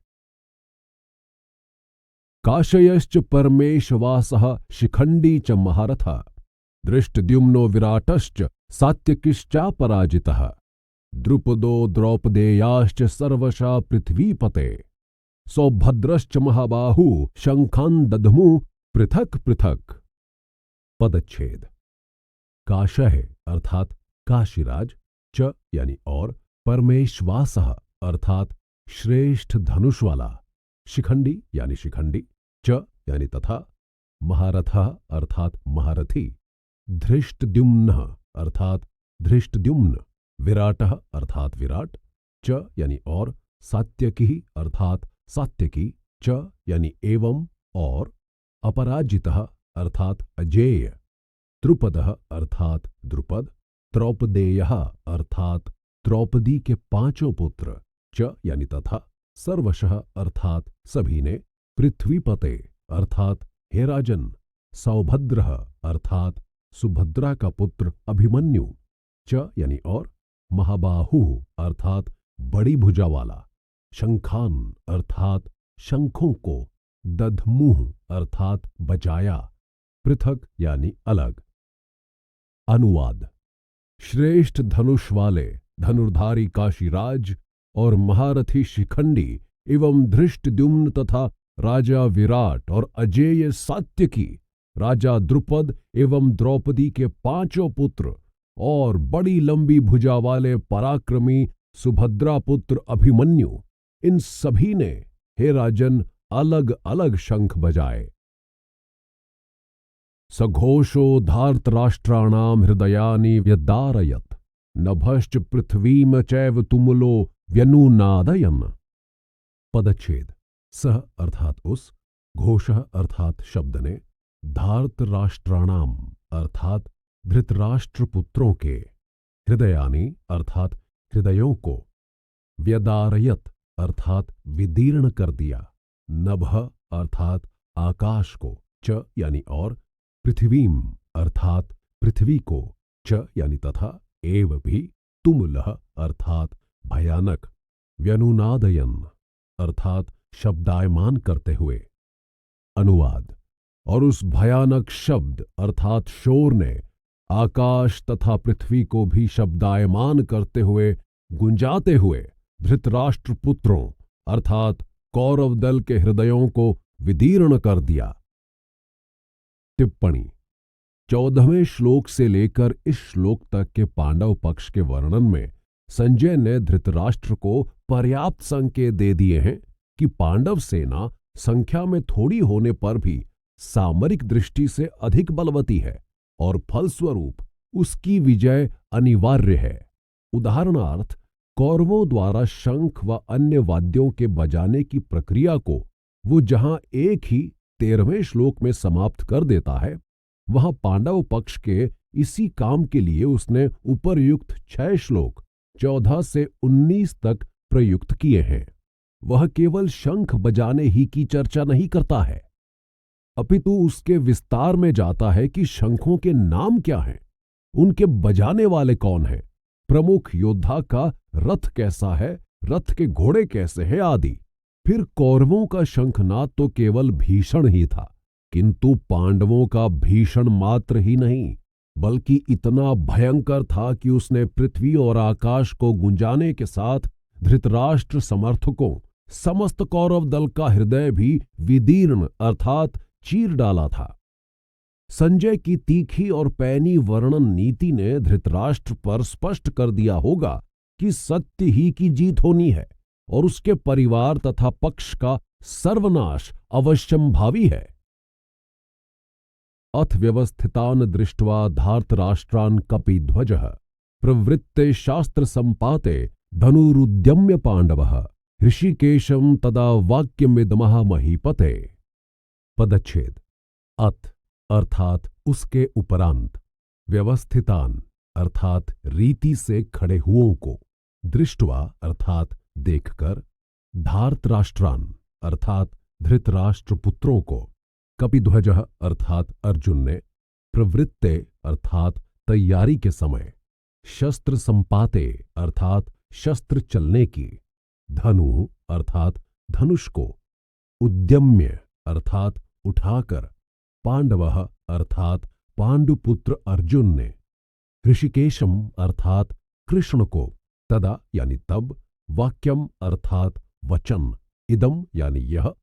काशयश्च परमेशवासः शिखण्डी च महारथः धृष्टद्युम्नो विराटश्च सात्यकिश्चापराजितः द्रुपदो द्रौपदेयाश्च सर्वशः पृथ्वीपते सौभद्रश्च महाबाहु शंखान् दध्मु पृथक पृथक। पदच्छेद। काशय अर्थात काशीराज, च यानी और, परमेश्वासः अर्थात श्रेष्ठ धनुष वाला, शिखंडी यानी शिखंडी, च यानी तथा, महारथः अर्थात महारथी, धृष्टद्युम्नः अर्थात धृष्टद्युम्न, विराटः अर्थात विराट, च यानी और, सात्यकी अर्थात सात्यकी, च यानी एवं और, अपराजितः अर्थात अजेय, द्रुपदः अर्थात द्रुपद, द्रौपदेयः अर्थात द्रौपदी के पांचों पुत्र, च यानी तथा, सर्वशः अर्थात सभी ने, पृथ्वीपते अर्थात हे राजन, सौभद्रः अर्थात सुभद्रा का पुत्र अभिमन्यु, च यानी और, महाबाहु अर्थात बड़ी भुजा वाला, शंखान अर्थात शंखों को, दधमुह अर्थात बजाया, पृथक यानी अलग। अनुवाद। श्रेष्ठ धनुष वाले धनुर्धारी काशीराज और महारथी शिखंडी एवं धृष्टद्युम्न तथा राजा विराट और अजेय सात्यकी, राजा द्रुपद एवं द्रौपदी के पांचों पुत्र और बड़ी लंबी भुजा वाले पराक्रमी सुभद्रा पुत्र अभिमन्यु, इन सभी ने हे राजन अलग अलग शंख बजाए। सघोषो धार्तराष्ट्राणां हृदयानि व्यदारयत् नभश्च पृथ्वीम चैव तुमुलो व्यनुनादयन्। पदच्छेद। सह अर्थात उस, घोषः अर्थात शब्द ने, धार्तराष्ट्राणाम अर्थात धृतराष्ट्र पुत्रों के, हृदयानि अर्थात हृदयों को, व्यदारयत अर्थात विदीर्ण कर दिया, नभः अर्थात आकाश को, च यानी और, पृथ्वीम अर्थात पृथ्वी को, च यानी तथा, एव भी, तुमुलः अर्थात भयानक, व्यनुनादयन् अर्थात शब्दायमान करते हुए। अनुवाद। और उस भयानक शब्द अर्थात शोर ने आकाश तथा पृथ्वी को भी शब्दायमान करते हुए, गुंजाते हुए धृतराष्ट्र पुत्रों अर्थात कौरव दल के हृदयों को विदीर्ण कर दिया। टिप्पणी। 14वें श्लोक से लेकर इस श्लोक तक के पांडव पक्ष के वर्णन में संजय ने धृतराष्ट्र को पर्याप्त संकेत दे दिए हैं कि पांडव सेना संख्या में थोड़ी होने पर भी सामरिक दृष्टि से अधिक बलवती है और फलस्वरूप उसकी विजय अनिवार्य है। उदाहरणार्थ, कौरवों द्वारा शंख व अन्य वाद्यों के बजाने की प्रक्रिया को वो जहां एक ही 13वें श्लोक में समाप्त कर देता है, वहां पांडव पक्ष के इसी काम के लिए उसने उपरयुक्त 6 श्लोक 14 से 19 तक प्रयुक्त किए हैं। वह केवल शंख बजाने ही की चर्चा नहीं करता है, अपितु उसके विस्तार में जाता है कि शंखों के नाम क्या हैं, उनके बजाने वाले कौन हैं, प्रमुख योद्धा का रथ कैसा है, रथ के घोड़े कैसे हैं आदि। फिर कौरवों का शंखनाद तो केवल भीषण ही था, किंतु पांडवों का भीषण मात्र ही नहीं, बल्कि इतना भयंकर था कि उसने पृथ्वी और आकाश को गुंजाने के साथ धृतराष्ट्र समर्थकों, समस्त कौरव दल का हृदय भी विदीर्ण अर्थात चीर डाला था। संजय की तीखी और पैनी वर्णन नीति ने धृतराष्ट्र पर स्पष्ट कर दिया होगा कि सत्य ही की जीत होनी है और उसके परिवार तथा पक्ष का सर्वनाश अवश्यंभावी है। अथ व्यवस्थितान् दृष्ट्वा धार्तराष्ट्रान् कपिध्वजः प्रवृत्ते शास्त्र संपाते धनुरुद्यम्य पांडवः ऋषिकेशं तदा वाक्यमिदमः महीपते। पदच्छेद। अथ अर्थात उसके उपरांत, व्यवस्थितान अर्थात रीति से खड़े हुओं को, दृष्टवा अर्थात देखकर, धार्तराष्ट्रान अर्थात धृतराष्ट्र पुत्रों को, कपिध्वजः अर्थात अर्जुन ने, प्रवृत्ते अर्थात तैयारी के समय, शस्त्र संपाते अर्थात शस्त्र चलने की, धनु अर्थात धनुष को, उद्यम्य अर्थात उठाकर, पांडवः अर्थात पांडुपुत्र अर्जुन ने, ऋषिकेशम अर्थात कृष्ण को, तदा यानी तब, वाक्यम अर्थात वचन, इदम यानी यह,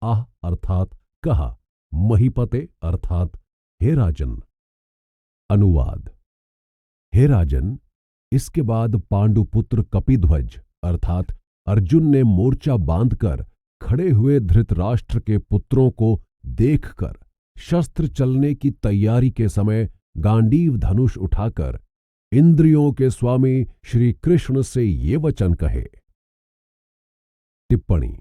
आह अर्थात कहा, महीपते अर्थात हे राजन। अनुवाद। हे राजन, इसके बाद पांडुपुत्र कपिध्वज अर्थात अर्जुन ने मोर्चा बांधकर खड़े हुए धृतराष्ट्र के पुत्रों को देखकर शस्त्र चलने की तैयारी के समय गांडीव धनुष उठाकर इंद्रियों के स्वामी श्री कृष्ण से ये वचन कहे। टिप्पणी।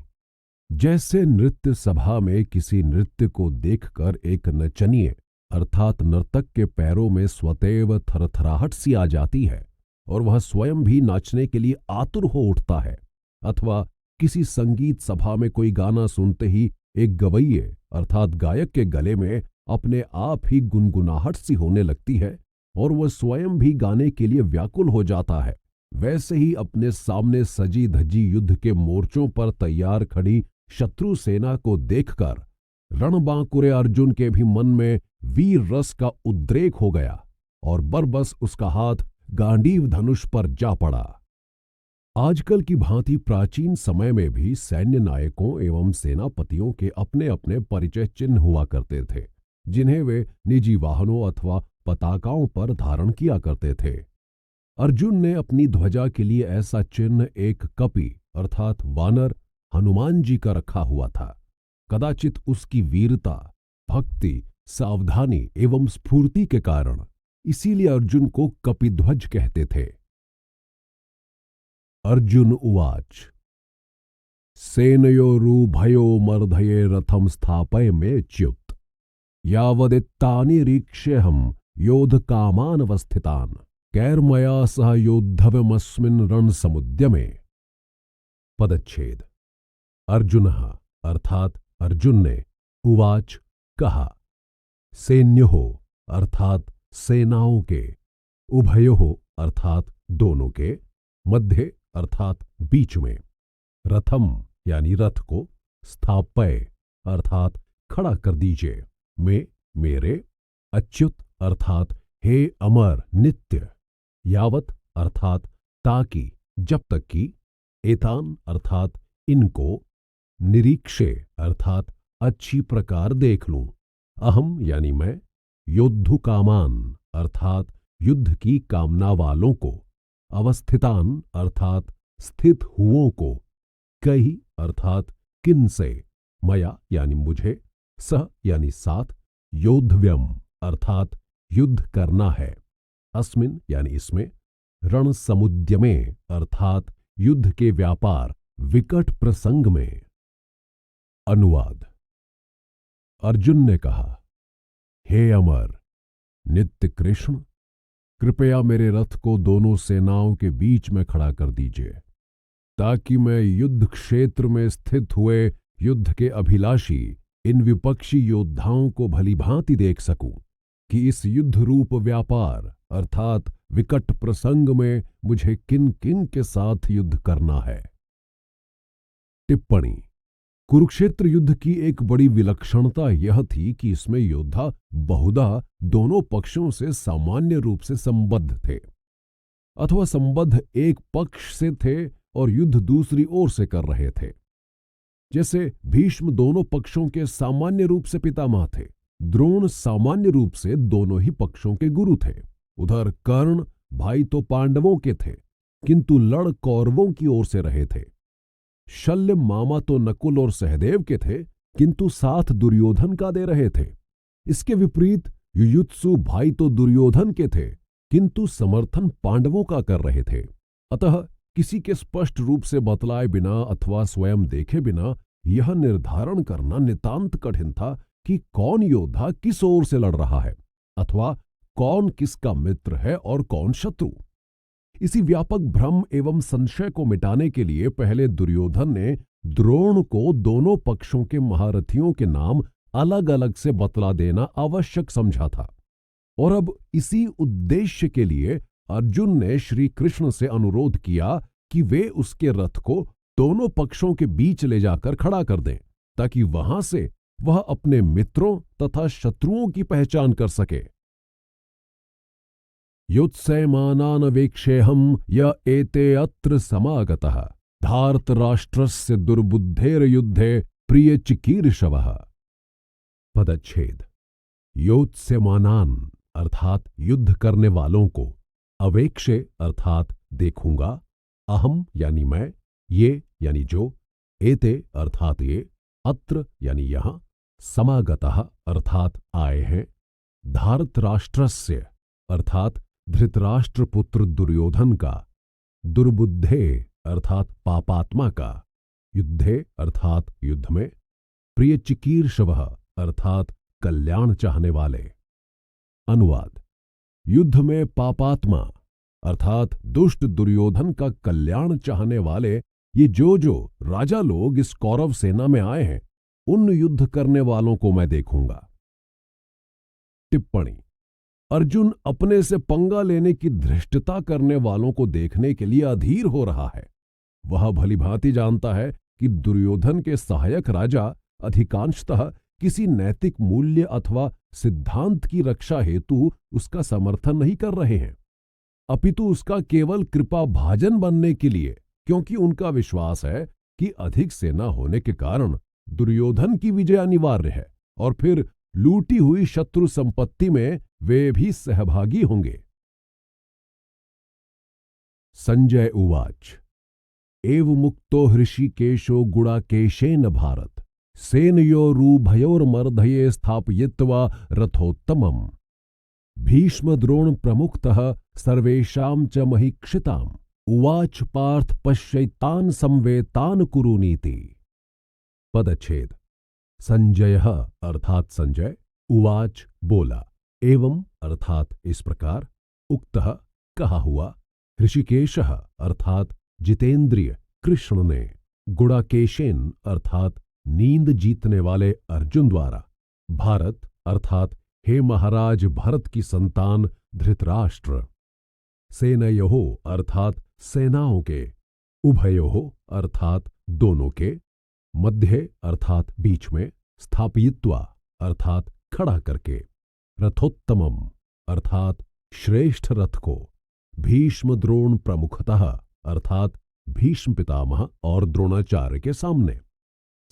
जैसे नृत्य सभा में किसी नृत्य को देखकर एक नचनिए अर्थात नर्तक के पैरों में स्वतैव थरथराहट सी आ जाती है और वह स्वयं भी नाचने के लिए आतुर हो उठता है, अथवा किसी संगीत सभा में कोई गाना सुनते ही एक गवैये अर्थात गायक के गले में अपने आप ही गुनगुनाहट सी होने लगती है और वह स्वयं भी गाने के लिए व्याकुल हो जाता है, वैसे ही अपने सामने सजी धजी युद्ध के मोर्चों पर तैयार खड़ी शत्रु सेना को देखकर रणबांकुरे अर्जुन के भी मन में वीर रस का उद्रेक हो गया और बरबस उसका हाथ गांडीव धनुष पर जा पड़ा। आजकल की भांति प्राचीन समय में भी सैन्य नायकों एवं सेनापतियों के अपने अपने परिचय चिन्ह हुआ करते थे, जिन्हें वे निजी वाहनों अथवा पताकाओं पर धारण किया करते थे। अर्जुन ने अपनी ध्वजा के लिए ऐसा चिन्ह एक कपि अर्थात वानर हनुमान जी का रखा हुआ था। कदाचित उसकी वीरता, भक्ति, सावधानी एवं स्फूर्ति के कारण इसीलिए अर्जुन को कपिध्वज कहते थे। अर्जुन उवाच सेनयोरुभयो मर्धये रथम स्थापय में च्युत यावदित्तानिरीक्ष्यहं योधकामानवस्थितान् कैर्मया सह योद्धव्यमस्मिन् रणसमुद्यमे। पदच्छेद। अर्जुनः अर्थात अर्जुन ने, उवाच कहा, सैन्योः अर्थात सेनाओं के, उभयोः अर्थात दोनों के, मध्य अर्थात बीच में, रथम यानी रथ को, स्थापय अर्थात खड़ा कर दीजिए, में मेरे, अच्युत अर्थात हे अमर नित्य, यावत अर्थात ताकि जब तक की, एतान अर्थात इनको, निरीक्षे अर्थात अच्छी प्रकार देख लूं, अहम यानी मैं, योद्धुकामान अर्थात युद्ध की कामना वालों को, अवस्थितान अर्थात स्थित हुओं को, कई अर्थात किन से, मया यानी मुझे, सह यानी साथ, योद्धव्यम अर्थात युद्ध करना है, अस्मिन यानी इसमें, रण समुद्यमे अर्थात युद्ध के व्यापार विकट प्रसंग में। अनुवाद। अर्जुन ने कहा, हे अमर नित्य कृष्ण, कृपया मेरे रथ को दोनों सेनाओं के बीच में खड़ा कर दीजिए, ताकि मैं युद्ध क्षेत्र में स्थित हुए युद्ध के अभिलाषी इन विपक्षी योद्धाओं को भलीभांति देख सकूं कि इस युद्ध रूप व्यापार अर्थात विकट प्रसंग में मुझे किन किन के साथ युद्ध करना है। टिप्पणी। कुरुक्षेत्र युद्ध की एक बड़ी विलक्षणता यह थी कि इसमें योद्धा बहुधा दोनों पक्षों से सामान्य रूप से संबद्ध थे, अथवा संबद्ध एक पक्ष से थे और युद्ध दूसरी ओर से कर रहे थे। जैसे भीष्म दोनों पक्षों के सामान्य रूप से पितामह थे, द्रोण सामान्य रूप से दोनों ही पक्षों के गुरु थे, उधर कर्ण भाई तो पांडवों के थे किंतु लड़ कौरवों की ओर से रहे थे, शल्य मामा तो नकुल और सहदेव के थे किंतु साथ दुर्योधन का दे रहे थे। इसके विपरीत युयुत्सु भाई तो दुर्योधन के थे किंतु समर्थन पांडवों का कर रहे थे। अतः किसी के स्पष्ट रूप से बतलाए बिना अथवा स्वयं देखे बिना यह निर्धारण करना नितांत कठिन था कि कौन योद्धा किस ओर से लड़ रहा है अथवा कौन किसका मित्र है और कौन शत्रु। इसी व्यापक भ्रम एवं संशय को मिटाने के लिए पहले दुर्योधन ने द्रोण को दोनों पक्षों के महारथियों के नाम अलग अलग से बतला देना आवश्यक समझा था, और अब इसी उद्देश्य के लिए अर्जुन ने श्री कृष्ण से अनुरोध किया कि वे उसके रथ को दोनों पक्षों के बीच ले जाकर खड़ा कर दें, ताकि वहां से वह अपने मित्रों तथा शत्रुओं की पहचान कर सके। युत्सैमानानवेक्षेऽहं य एते अत्र समागतः धार्तराष्ट्रस्य दुर्बुद्धेर्युद्धे प्रियचिकीर्षवः। पदच्छेद। योत्स्यमानान अर्थात युद्ध करने वालों को, अवेक्षे अर्थात देखूंगा, अहम यानी मैं, ये यानी जो, एते अर्थात ये, अत्र यानी यहां, समागतः अर्थात आए हैं, धार्तराष्ट्रस्य अर्थात धृतराष्ट्रपुत्र दुर्योधन का, दुर्बुद्धे अर्थात पापात्मा का, युद्धे अर्थात युद्ध में, प्रिय चिकीर्षवः अर्थात कल्याण चाहने वाले। अनुवाद। युद्ध में पापात्मा अर्थात दुष्ट दुर्योधन का कल्याण चाहने वाले ये जो राजा लोग इस कौरव सेना में आए हैं, उन युद्ध करने वालों को मैं देखूंगा। टिप्पणी। अर्जुन अपने से पंगा लेने की धृष्टता करने वालों को देखने के लिए अधीर हो रहा है। वह भलीभांति जानता है कि दुर्योधन के सहायक राजा अधिकांशतः किसी नैतिक मूल्य अथवा सिद्धांत की रक्षा हेतु उसका समर्थन नहीं कर रहे हैं, अपितु उसका केवल कृपा भाजन बनने के लिए, क्योंकि उनका विश्वास है कि अधिक सेना होने के कारण दुर्योधन की विजय अनिवार्य है और फिर लूटी हुई शत्रु संपत्ति में वे भी सहभागी होंगे। संजय उवाच। एवमुक्तो हृषीकेशो गुडाकेशेन भारत सेनयोरुभयोर्मर्धये स्थापयित्वा रथोत्तमम् भीष्मद्रोण प्रमुखतः सर्वेषां च महीक्षिताम् उवाच पार्थ पश्यैतान् संवेतान् कुरुनीति। पदच्छेद। संजयः अर्थात संजय, उवाच बोला, एवं अर्थात इस प्रकार, उक्तः कहा हुआ, ऋषिकेशः अर्थात जितेंद्रिय कृष्ण ने, गुडाकेशेन अर्थात नींद जीतने वाले अर्जुन द्वारा, भारत अर्थात हे महाराज भरत की संतान धृतराष्ट्र, सेनयोः अर्थात सेनाओं के, उभयोः अर्थात दोनों के, मध्य अर्थात बीच में, स्थापयित्वा अर्थात खड़ा करके, रथोत्तमम अर्थात श्रेष्ठ रथ को, भीष्म द्रोण प्रमुखतः अर्थात भीष्म पितामह और द्रोणाचार्य के सामने,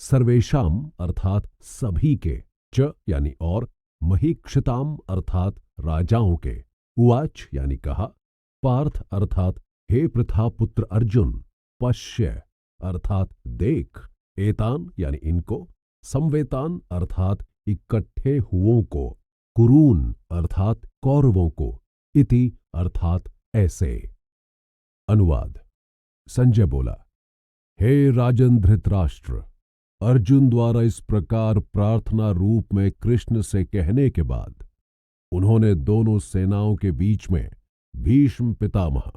सर्वेशाम अर्थात सभी के, च यानी और, महीक्षिताम अर्थात राजाओं के, उवाच यानी कहा, पार्थ अर्थात हे पृथापुत्र अर्जुन, पश्य अर्थात देख, एतान यानी इनको, संवेतान अर्थात इकट्ठे हुओं को, कुरून अर्थात कौरवों को, इति अर्थात ऐसे। अनुवाद। संजय बोला, हे राजन धृतराष्ट्र, अर्जुन द्वारा इस प्रकार प्रार्थना रूप में कृष्ण से कहने के बाद उन्होंने दोनों सेनाओं के बीच में भीष्म पितामह,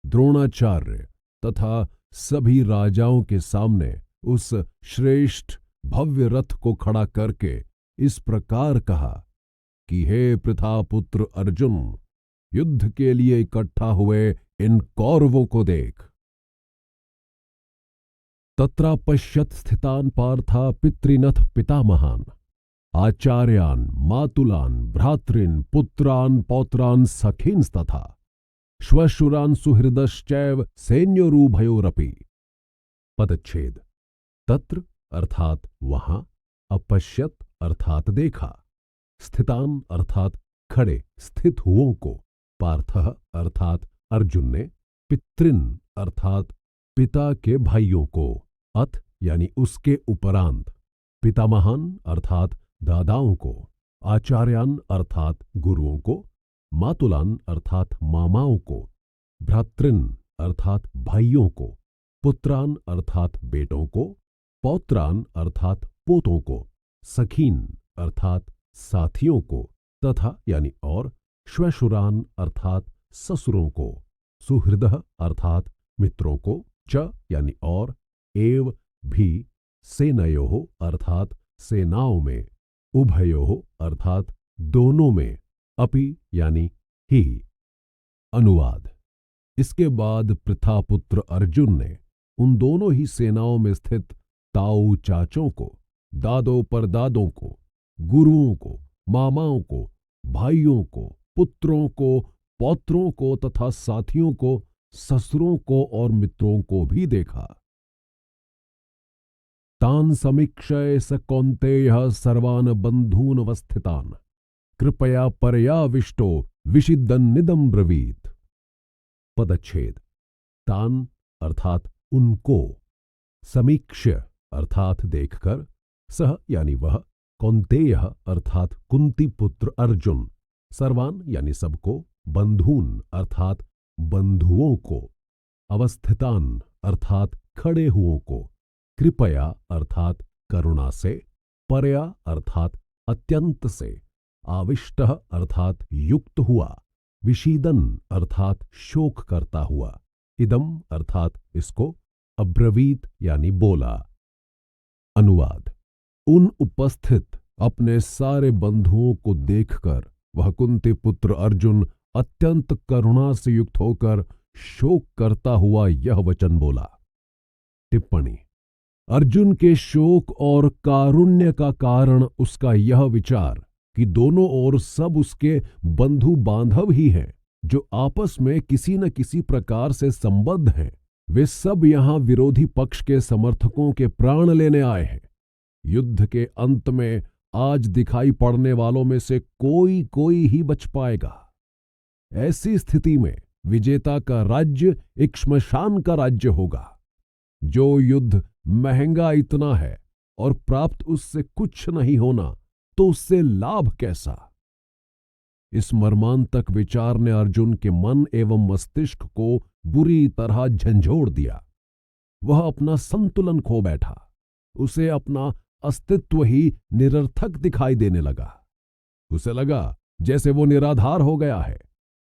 द्रोणाचार्य तथा सभी राजाओं के सामने उस श्रेष्ठ भव्य रथ को खड़ा करके इस प्रकार कहा कि हे पृथापुत्र अर्जुन, युद्ध के लिए इकट्ठा हुए इन कौरवों को देख। तत्रापश्यत् स्थितान् पार्था पितृनथ पितामहान् आचार्यान् मातुलान् भ्रातॄन् पुत्रान् पौत्रान् सखींस्तथा श्वशुरान् सुहृदश्चैव सैन्योरुभयोरपि। पदच्छेद। तत्र अर्थात वहां, अपश्यत अर्थात देखा, स्थितान अर्थात खड़े स्थित हुओं को, पार्थः अर्थात अर्जुन ने, पितृन अर्थात पिता के भाइयों को, अथ यानी उसके उपरांत, पितामहान अर्थात दादाओं को, आचार्यान अर्थात गुरुओं को, मातुलान अर्थात मामाओं को, भ्रातृन अर्थात भाइयों को, पुत्रान अर्थात बेटों को, पौत्रान अर्थात पोतों को, सखीन अर्थात साथियों को, तथा यानी और, श्वशुरान अर्थात ससुरों को, सुहृदः अर्थात मित्रों को, च यानी और, एव भी, सेनयोः अर्थात सेनाओं में, उभयोः अर्थात दोनों में, अपि यानी ही। अनुवाद। इसके बाद पृथापुत्र अर्जुन ने उन दोनों ही सेनाओं में स्थित ताऊ चाचों को दादों परदादों को, गुरुओं को, मामाओं को, भाइयों को, पुत्रों को, पौत्रों को तथा साथियों को, ससुरों को और मित्रों को भी देखा। तान समीक्षय स कौन्तेयः सर्वान् बंधून् अवस्थितान् कृपया परयाविष्टो विषिदन्निदं ब्रवीत। पदच्छेद। तान अर्थात उनको, समीक्ष्य अर्थात देखकर, सह यानी वह, कौन्तेयः अर्थात कुंती पुत्र अर्जुन, सर्वान यानी सबको, बंधून अर्थात बंधुओं को, अवस्थितान अर्थात खड़े हुओं को, कृपया अर्थात करुणा से, परया अर्थात अत्यंत से, आविष्टः अर्थात युक्त हुआ, विषीदन अर्थात शोक करता हुआ, इदम अर्थात इसको, अब्रवीत यानी बोला। अनुवाद। उन उपस्थित अपने सारे बंधुओं को देखकर वह कुंती पुत्र अर्जुन अत्यंत करुणा से युक्त होकर शोक करता हुआ यह वचन बोला। टिप्पणी। अर्जुन के शोक और कारुण्य का कारण उसका यह विचार कि दोनों ओर सब उसके बंधु बांधव ही हैं, जो आपस में किसी न किसी प्रकार से संबद्ध हैं। वे सब यहां विरोधी पक्ष के समर्थकों के प्राण लेने आए हैं। युद्ध के अंत में आज दिखाई पड़ने वालों में से कोई कोई ही बच पाएगा। ऐसी स्थिति में विजेता का राज्य एक श्मशान का राज्य होगा। जो युद्ध महंगा इतना है और प्राप्त उससे कुछ नहीं होना, तो उससे लाभ कैसा। इस मर्मांतक विचार ने अर्जुन के मन एवं मस्तिष्क को बुरी तरह झंझोड़ दिया। वह अपना संतुलन खो बैठा। उसे अपना अस्तित्व ही निरर्थक दिखाई देने लगा। उसे लगा जैसे वो निराधार हो गया है।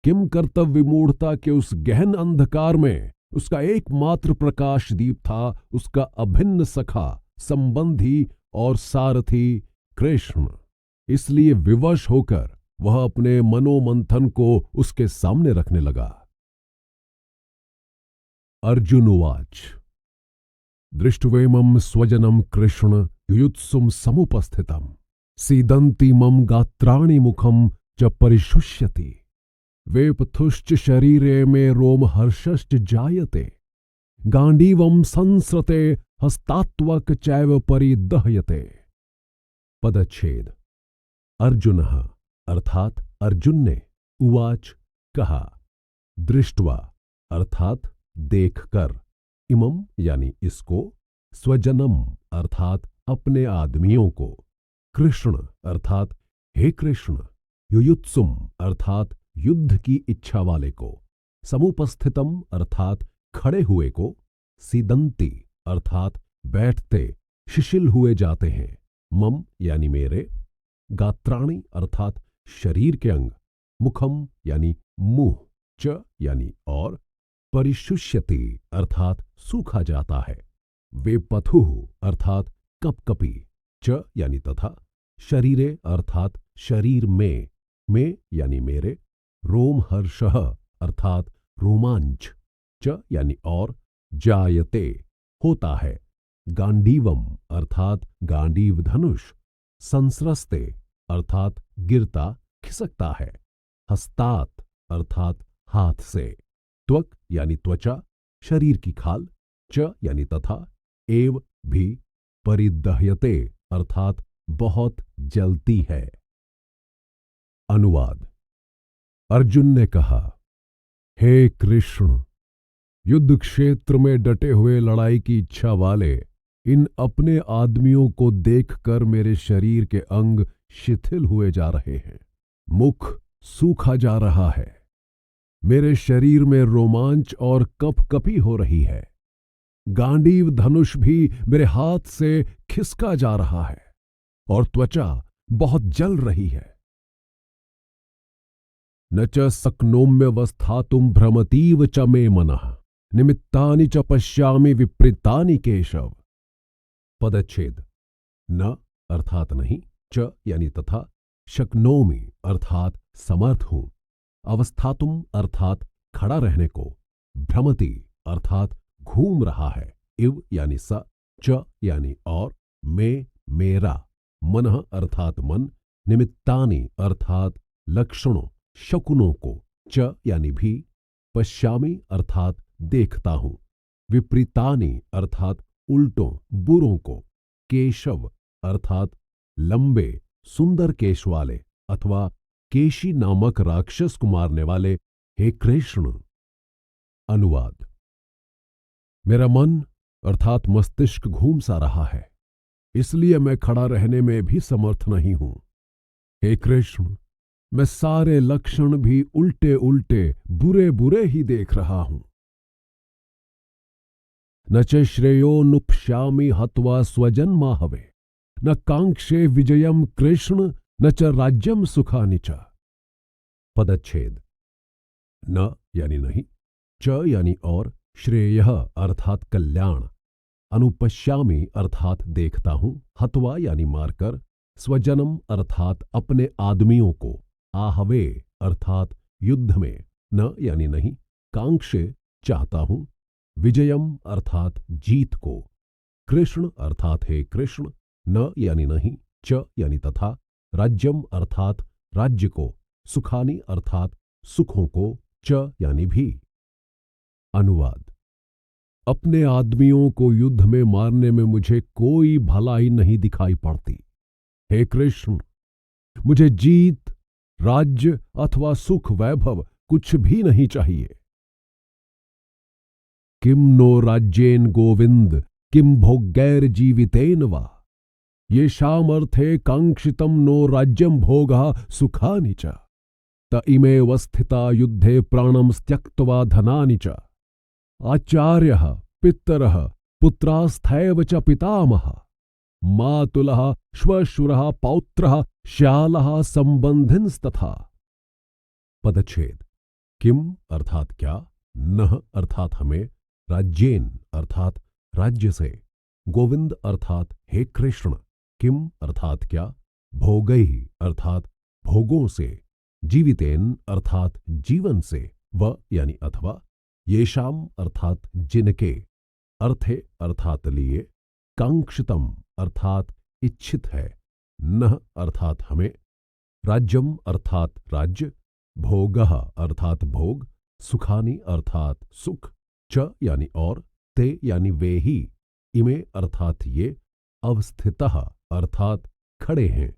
किम कर्तव्य विमूढ़ता के उस गहन अंधकार में उसका एकमात्र प्रकाश दीप था उसका अभिन्न सखा, संबंधी और सारथी कृष्ण। इसलिए विवश होकर वह अपने मनोमंथन को उसके सामने रखने लगा। अर्जुन उवाच। दृष्ट्वेमं स्वजनं कृष्ण युयुत्सुं समुपस्थितं सीदन्ति मम गात्राणि मुखं च परिशुष्यति वेपथुश्च शरीरे मे रोमहर्षश्च जायते गांडीवं संसृते हस्तात्वक चैव परिदह्यते। पदच्छेद। अर्जुनः अर्थात अर्जुन ने, उवाच कहा, दृष्ट्वा अर्थात देखकर, इमं यानी इसको, स्वजनम अर्थात अपने आदमियों को, कृष्ण अर्थात हे कृष्ण, युयुत्सुम अर्थात युद्ध की इच्छा वाले को, समुपस्थितम अर्थात खड़े हुए को, सीदंती अर्थात बैठते शिशिल हुए जाते हैं, मम यानी मेरे, गात्राणि अर्थात शरीर के अंग, मुखम यानी मुंह, च यानी और, परिशुष्यति अर्थात सूखा जाता है, वे पथुः अर्थात कपकपी, च यानी तथा, शरीरे अर्थात शरीर में यानी मेरे, रोमहर्षः अर्थात रोमांच, च यानी और, जायते होता है, गांडीवम अर्थात गांडीव धनुष, संस्रस्ते अर्थात गिरता खिसकता है, हस्तात अर्थात हाथ से, त्वक यानी त्वचा, शरीर की खाल, च यानी तथा, एव भी, परिदह्यते अर्थात बहुत जलती है। अनुवाद। अर्जुन ने कहा, हे कृष्ण, युद्ध क्षेत्र में डटे हुए लड़ाई की इच्छा वाले इन अपने आदमियों को देखकर मेरे शरीर के अंग शिथिल हुए जा रहे हैं, मुख सूखा जा रहा है, मेरे शरीर में रोमांच और कपकपी हो रही है, गांडीव धनुष भी मेरे हाथ से खिसका जा रहा है और त्वचा बहुत जल रही है। न च शक्नोम्यवस्थातुं भ्रमतीव च मे मनः निमित्तानि च पश्यामि विपरीतानि केशव। पदच्छेद। न अर्थात नहीं, च यानी तथा, शक्नोमि अर्थात समर्थ हूं, अवस्थातुम अर्थात खड़ा रहने को, भ्रमति अर्थात घूम रहा है, इव यानी स, च यानी और, में मेरा, मनः अर्थात मन, निमित्तानि अर्थात लक्षणों, शकुनों को, च यानी भी, पश्यामि अर्थात देखता हूं, विपरीतानि अर्थात उल्टों, बुरों को, केशव अर्थात लंबे सुंदर केश वाले अथवा केशी नामक राक्षस को मारने वाले हे कृष्ण। अनुवाद। मेरा मन अर्थात मस्तिष्क घूम सा रहा है, इसलिए मैं खड़ा रहने में भी समर्थ नहीं हूं। हे कृष्ण, मैं सारे लक्षण भी उल्टे उल्टे बुरे बुरे ही देख रहा हूं। न च श्रेयोनुपश्यामि हत्वा स्वजन्माहवे, न कांक्षे विजयम कृष्ण, न च राज्यम सुखानि च। पदच्छेद। न यानी नहीं, च यानी और, श्रेयः अर्थात कल्याण, अनुपश्यामि अर्थात देखता हूं, हत्वा यानी मारकर, स्वजनम अर्थात अपने आदमियों को, आहवे अर्थात युद्ध में, न यानी नहीं, कांक्षे चाहता हूं, विजयम अर्थात जीत को, कृष्ण अर्थात हे कृष्ण, न यानी नहीं, च यानी तथा, राज्यम अर्थात राज्य को, सुखानि अर्थात सुखों को, च यानी भी। अनुवाद। अपने आदमियों को युद्ध में मारने में मुझे कोई भलाई नहीं दिखाई पड़ती। हे कृष्ण, मुझे जीत, राज्य अथवा सुख वैभव कुछ भी नहीं चाहिए। किम नो राज्येन गोविंद, किम भोगैर जीवितेन वा, ये शामर्थे कांक्षितम नो राज्यम भोगा सुखानि च, त इमेव स्थिता युद्धे प्राणम त्यक्त्वा धनानि च, आचार्यः पितरः पुत्रास्थैव च पितामहः, मातुलः श्वशुरः पौत्रः श्यालः संबंधिनस्तथा। पदच्छेद। किम अर्थात क्या, नह अर्थात हमें, राज्येन अर्थात राज्य से, गोविंद अर्थात हे कृष्ण, किम अर्थात क्या, भोगैः अर्थात भोगों से, जीवितेन अर्थात जीवन से, व यानी अथवा, येषाम अर्थात जिनके, अर्थे अर्थात लिए, कांक्षितम अर्थात इच्छित है, नह अर्थात हमें, राज्यम अर्थात राज्य, भोगः अर्थात भोग, सुखानि अर्थात सुख, च यानी और, ते यानी वे ही, इमे अर्थात ये, अवस्थितः अर्थात खड़े हैं,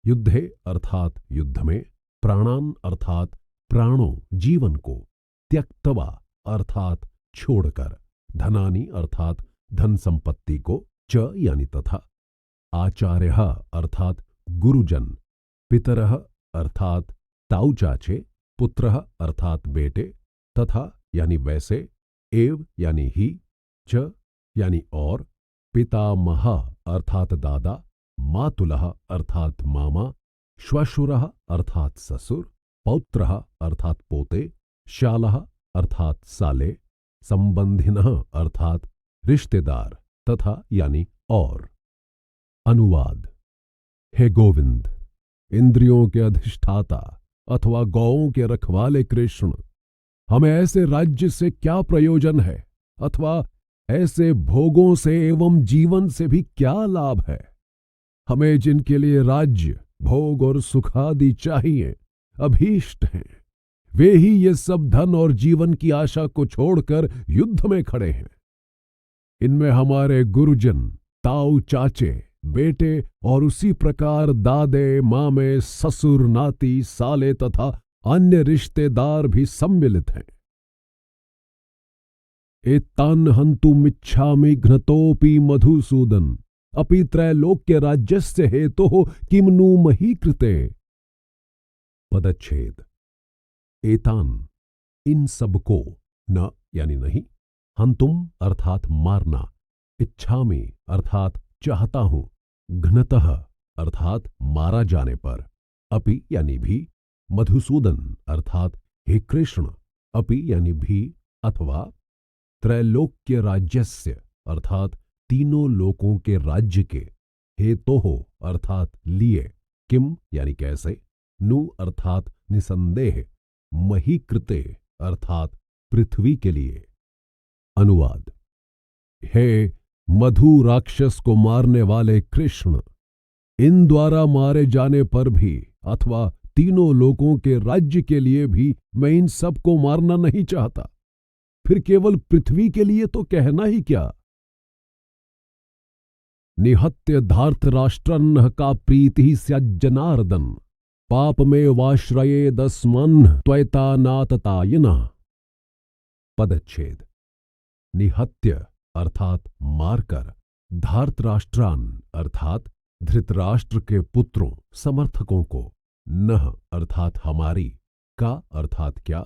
युद्धे अर्थात युद्ध में, प्राणान अर्थात प्राणों जीवन को, त्यक्तवा अर्थात छोड़कर, धनानि अर्थात धन संपत्ति को, च यानी तथा, आचार्यः अर्थात गुरुजन, पितरः अर्थात ताऊ चाचे, पुत्रः अर्थात बेटे, तथा यानी वैसे, एव यानी ही, च यानी और, पितामह अर्थात दादा, मातुलः अर्थात मामा, श्वशुरः अर्थात ससुर, पौत्रः अर्थात पोते, श्यालः अर्थात साले, संबंधिनः अर्थात रिश्तेदार, तथा यानी और। अनुवाद। हे गोविंद, इंद्रियों के अधिष्ठाता अथवा गौओं के रखवाले कृष्ण, हमें ऐसे राज्य से क्या प्रयोजन है अथवा ऐसे भोगों से एवं जीवन से भी क्या लाभ है। हमें जिनके लिए राज्य, भोग और सुखादि चाहिए, अभीष्ट हैं, वे ही ये सब धन और जीवन की आशा को छोड़कर युद्ध में खड़े हैं। इनमें हमारे गुरुजन, ताऊ चाचे, बेटे और उसी प्रकार दादे, मामे, ससुर, नाती, साले तथा अन्य रिश्तेदार भी सम्मिलित हैं। एतान हन्तुमिच्छामि घ्नतोऽपि मधुसूदन, अपि त्रैलोक्य राज्यस्य हेतोः किम नु मही कृते। पदच्छेद। एतान इन सबको, न यानी नहीं, हन्तुम अर्थात मारना, इच्छामि अर्थात चाहता हूं, घ्नतः अर्थात मारा जाने पर, अपि यानी भी, मधुसूदन अर्थात हे कृष्ण, अपि यानी भी अथवा, त्रैलोक्य राज्यस्य अर्थात तीनों लोकों के राज्य के, हेतोः अर्थात लिए, किम यानी कैसे, नु अर्थात निसंदेह, मही कृते अर्थात पृथ्वी के लिए। अनुवाद। हे मधु राक्षस को मारने वाले कृष्ण, इन द्वारा मारे जाने पर भी अथवा तीनों लोगों के राज्य के लिए भी मैं इन सब को मारना नहीं चाहता। फिर केवल पृथ्वी के लिए तो कहना ही क्या। निहत्य धार्तराष्ट्रन्न का प्रीति स्यज्जनार्दन पाप में वाश्रये दस्मन् त्वैतानाततायिनः। पदच्छेद। निहत्य अर्थात मारकर, धार्तराष्ट्रान अर्थात धृतराष्ट्र के पुत्रों समर्थकों को, नह अर्थात हमारी, का अर्थात क्या,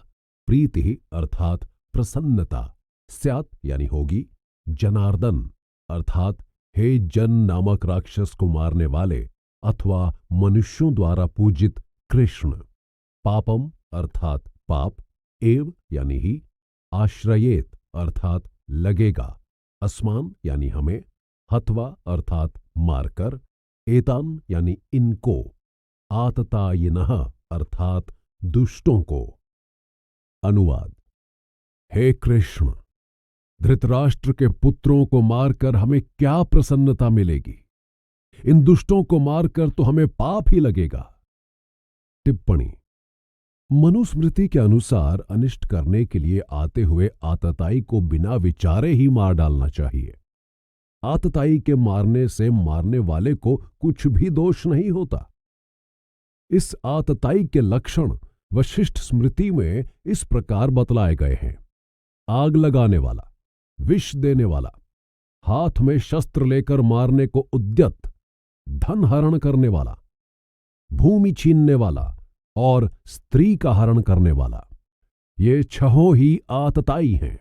प्रीति अर्थात प्रसन्नता, स्यात् यानी होगी, जनार्दन अर्थात हे जन नामक राक्षस को मारने वाले अथवा मनुष्यों द्वारा पूजित कृष्ण, पापम अर्थात पाप, एव यानी ही, आश्रयेत अर्थात लगेगा, अस्मान यानी हमें, हत्वा अर्थात मारकर, एतान यानी इनको, आततायिनः अर्थात दुष्टों को। अनुवाद। हे कृष्ण, धृतराष्ट्र के पुत्रों को मारकर हमें क्या प्रसन्नता मिलेगी? इन दुष्टों को मारकर तो हमें पाप ही लगेगा। टिप्पणी। मनुस्मृति के अनुसार अनिष्ट करने के लिए आते हुए आतताई को बिना विचारे ही मार डालना चाहिए। आतताई के मारने से मारने वाले को कुछ भी दोष नहीं होता। इस आतताई के लक्षण वशिष्ठ स्मृति में इस प्रकार बतलाए गए हैं। आग लगाने वाला, विष देने वाला, हाथ में शस्त्र लेकर मारने को उद्यत, धन हरण करने वाला, भूमि छीनने वाला और स्त्री का हरण करने वाला, ये छहों ही आतताई हैं।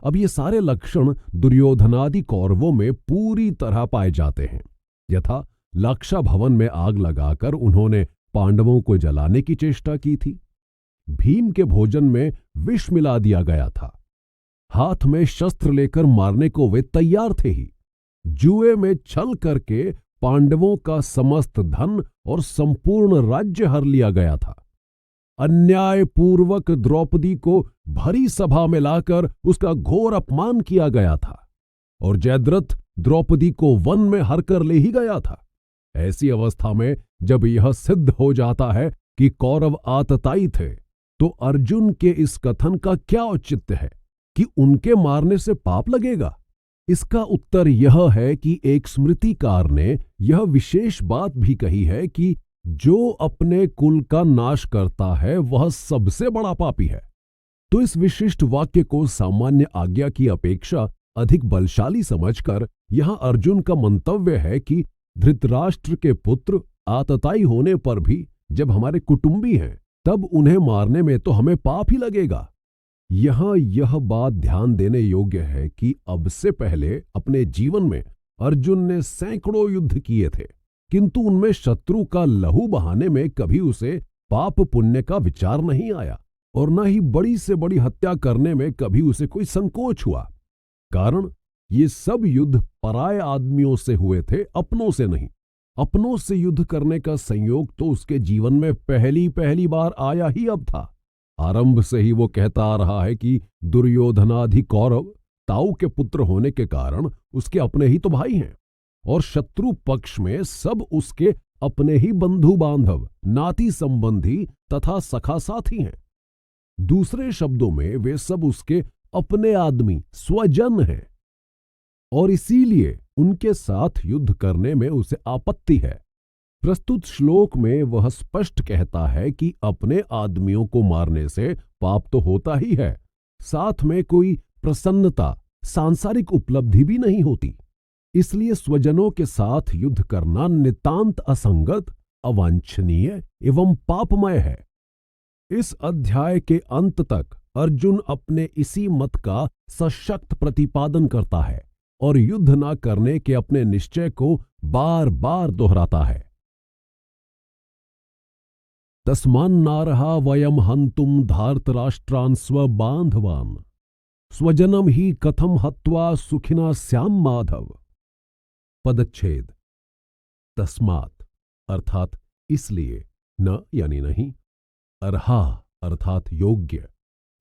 अब ये सारे लक्षण दुर्योधनादि कौरवों में पूरी तरह पाए जाते हैं। यथा लाक्षा भवन में आग लगाकर उन्होंने पांडवों को जलाने की चेष्टा की थी। भीम के भोजन में विष मिला दिया गया था। हाथ में शस्त्र लेकर मारने को वे तैयार थे ही। जुए में छल करके पांडवों का समस्त धन और संपूर्ण राज्य हर लिया गया था। अन्यायपूर्वक द्रौपदी को भरी सभा में लाकर उसका घोर अपमान किया गया था और जयद्रथ द्रौपदी को वन में हर कर ले ही गया था। ऐसी अवस्था में जब यह सिद्ध हो जाता है कि कौरव आतताई थे, तो अर्जुन के इस कथन का क्या औचित्य है कि उनके मारने से पाप लगेगा? इसका उत्तर यह है कि एक स्मृतिकार ने यह विशेष बात भी कही है कि जो अपने कुल का नाश करता है वह सबसे बड़ा पापी है। तो इस विशिष्ट वाक्य को सामान्य आज्ञा की अपेक्षा अधिक बलशाली समझकर यहां अर्जुन का मंतव्य है कि धृतराष्ट्र के पुत्र आतताई होने पर भी जब हमारे कुटुंबी हैं, तब उन्हें मारने में तो हमें पाप ही लगेगा। यहां यह बात ध्यान देने योग्य है कि अब से पहले अपने जीवन में अर्जुन ने सैकड़ों युद्ध किए थे, किंतु उनमें शत्रु का लहू बहाने में कभी उसे पाप पुण्य का विचार नहीं आया और न ही बड़ी से बड़ी हत्या करने में कभी उसे कोई संकोच हुआ। कारण ये सब युद्ध पराये आदमियों से हुए थे, अपनों से नहीं। अपनों से युद्ध करने का संयोग तो उसके जीवन में पहली बार आया ही अब था। आरंभ से ही वो कहता आ रहा है कि दुर्योधनादि कौरव ताऊ के पुत्र होने के कारण उसके अपने ही तो भाई हैं और शत्रु पक्ष में सब उसके अपने ही बंधु बांधव, नाती संबंधी तथा सखा साथी हैं। दूसरे शब्दों में वे सब उसके अपने आदमी, स्वजन हैं और इसीलिए उनके साथ युद्ध करने में उसे आपत्ति है। प्रस्तुत श्लोक में वह स्पष्ट कहता है कि अपने आदमियों को मारने से पाप तो होता ही है, साथ में कोई प्रसन्नता, सांसारिक उपलब्धि भी नहीं होती। इसलिए स्वजनों के साथ युद्ध करना नितांत असंगत, अवांछनीय एवं पापमय है। इस अध्याय के अंत तक अर्जुन अपने इसी मत का सशक्त प्रतिपादन करता है और युद्ध न करने के अपने निश्चय को बार बार दोहराता है। तस्मान्नारहा वयम हन्तुम धार्तराष्ट्रान् स्वबान्धवान् स्वजनम ही कथम हत्वा सुखिना स्याम माधव। पदच्छेद। तस्मात् अर्थात इसलिए, न यानी नहीं, अर्हा अर्थात योग्य,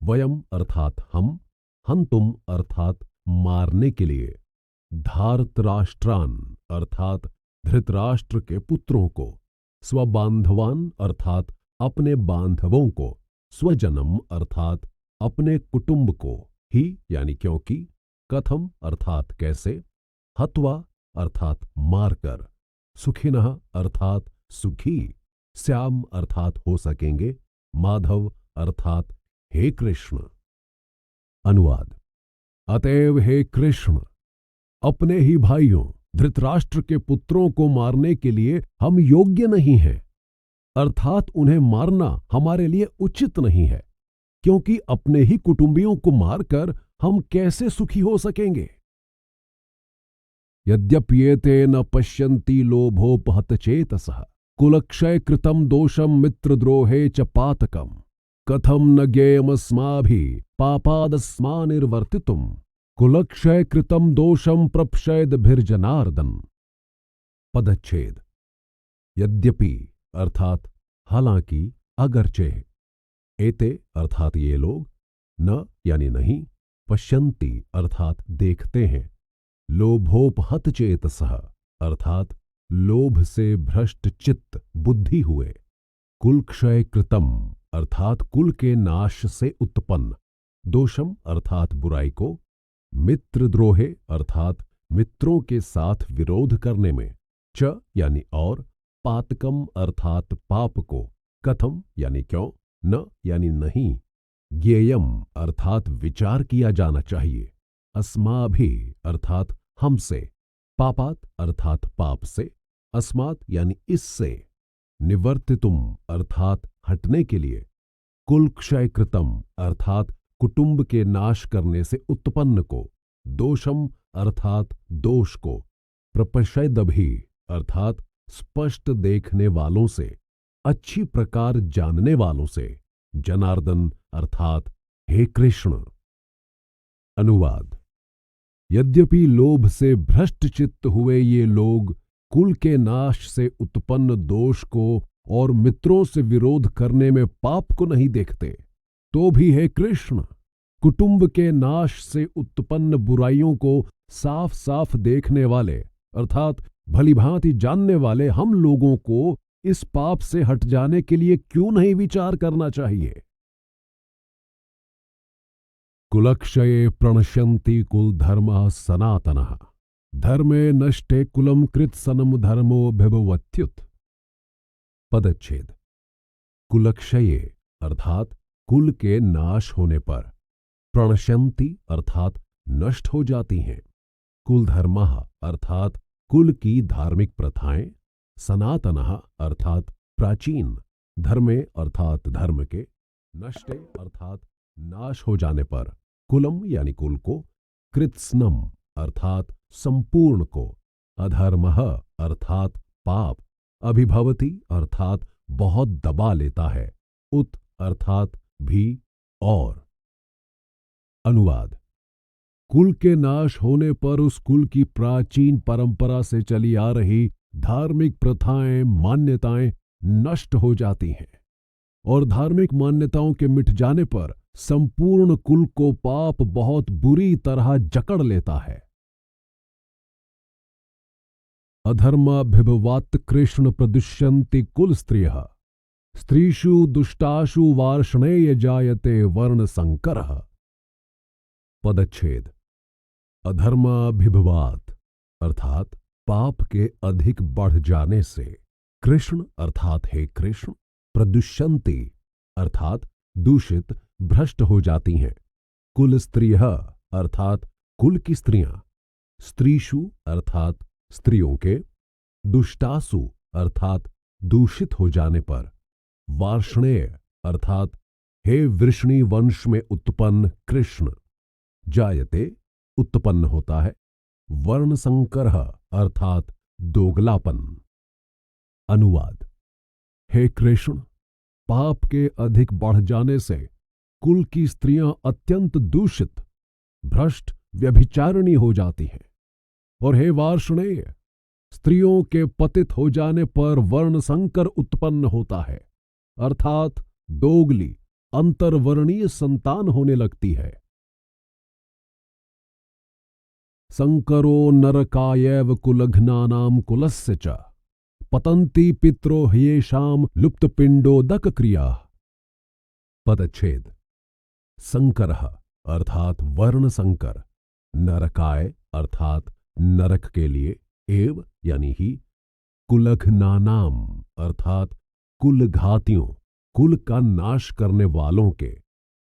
वयम अर्थात हम, हन्तुम अर्थात मारने के लिए, धार्तराष्ट्रान् अर्थात धृतराष्ट्र के पुत्रों को, स्वबांधवान अर्थात अपने बांधवों को, स्वजनम अर्थात अपने कुटुंब को, ही यानी क्योंकि, कथम अर्थात कैसे, हत्वा अर्थात मारकर, सुखिनः अर्थात सुखी, श्याम अर्थात हो सकेंगे, माधव अर्थात हे कृष्ण। अनुवाद। अतएव हे कृष्ण, अपने ही भाइयों धृतराष्ट्र के पुत्रों को मारने के लिए हम योग्य नहीं हैं, अर्थात उन्हें मारना हमारे लिए उचित नहीं है, क्योंकि अपने ही कुटुंबियों को मारकर हम कैसे सुखी हो सकेंगे। यद्यप्येते न पश्यन्ति लोभोपहतचेतसः कुलक्षय कृतं दोषं मित्रद्रोहे च पातकम् कथं न ज्ञेयमस्माभिः पापादस्मानिर्वर्तितुम् कुलक्षय कृतं दोषं प्रप्शयद्भिर्जनार्दन। पदच्छेद। यद्यपि अर्थात हालांकि, अगरचे, एते अर्थात ये लोग, न यानी नहीं, पश्यन्ति अर्थात देखते हैं, लोभोपहत चेतसः अर्थात लोभ से भ्रष्ट चित्त बुद्धि हुए, कुलक्षय कृतम अर्थात कुल के नाश से उत्पन्न, दोषम अर्थात बुराई को, मित्रद्रोहे अर्थात मित्रों के साथ विरोध करने में, च यानी और, पातकम अर्थात पाप को, कथम यानी क्यों, न यानी नहीं, ज्ञेयम अर्थात विचार किया जाना चाहिए, अस्माभि अर्थात हमसे, पापात अर्थात पाप से, अस्मात् यानी इससे, निवर्तितुम अर्थात हटने के लिए, कुल क्षय कृतम अर्थात कुटुंब के नाश करने से उत्पन्न को, दोषम अर्थात दोष को, प्रपश्यदभि अर्थात स्पष्ट देखने वालों से, अच्छी प्रकार जानने वालों से, जनार्दन अर्थात हे कृष्ण। अनुवाद। यद्यपि लोभ से भ्रष्ट चित्त हुए ये लोग कुल के नाश से उत्पन्न दोष को और मित्रों से विरोध करने में पाप को नहीं देखते, तो भी हे कृष्ण, कुटुंब के नाश से उत्पन्न बुराइयों को साफ साफ देखने वाले अर्थात भलीभांति जानने वाले हम लोगों को इस पाप से हट जाने के लिए क्यों नहीं विचार करना चाहिए। कुलक्षये प्रणश्यन्ति कुलधर्मः सनातनः धर्मे नष्टे कुलम कृत्सनम धर्मोऽभिभवत्युत। पदच्छेद। कुलक्षये अर्थात कुल के नाश होने पर, प्रणश्यन्ति अर्थात नष्ट हो जाती हैं, कुलधर्मः अर्थात कुल की धार्मिक प्रथाएं, सनातनः अर्थात प्राचीन, धर्मे अर्थात धर्म के, नष्टे अर्थात नाश हो जाने पर, कुलम यानी कुल को, कृत्स्नम अर्थात संपूर्ण को, अधर्मः अर्थात पाप, अभिभवति अर्थात बहुत दबा लेता है, उत अर्थात भी और। अनुवाद। कुल के नाश होने पर उस कुल की प्राचीन परंपरा से चली आ रही धार्मिक प्रथाएं, मान्यताएं नष्ट हो जाती हैं और धार्मिक मान्यताओं के मिट जाने पर संपूर्ण कुल को पाप बहुत बुरी तरह जकड़ लेता है। अधर्माभिभवात् कृष्ण प्रदुष्यन्ति कुल स्त्रियः स्त्रीषु दुष्टाशु वार्ष्णेय जायते वर्ण संकरः। पदच्छेद। अधर्माभिभवात् अर्थात पाप के अधिक बढ़ जाने से, कृष्ण अर्थात हे कृष्ण, प्रदुष्यन्ति अर्थात दूषित भ्रष्ट हो जाती हैं, कुल स्त्रियः अर्थात कुल की स्त्रियां, स्त्रीषु अर्थात स्त्रियों के, दुष्टासु अर्थात दूषित हो जाने पर, वार्ष्णेय अर्थात हे वृष्णि वंश में उत्पन्न कृष्ण, जायते उत्पन्न होता है, वर्ण संकरः अर्थात दोगलापन। अनुवाद। हे कृष्ण, पाप के अधिक बढ़ जाने से कुल की स्त्रियां अत्यंत दूषित, भ्रष्ट, व्यभिचारिणी हो जाती हैं, और हे वार्ष्णेय, स्त्रियों के पतित हो जाने पर वर्ण संकर उत्पन्न होता है, अर्थात दोगली, अंतर्वर्णीय संतान होने लगती है। संकरो नरकायैव कुलघ्नानां कुलस्य च पतन्ति पितरो ह्येषां लुप्तपिंडोदक क्रिया। पदच्छेद। संकरः अर्थात वर्ण संकर, नरकाय अर्थात नरक के लिए, एव यानी ही, कुलघ्नानाम अर्थात कुलघातियों, कुल का नाश करने वालों के,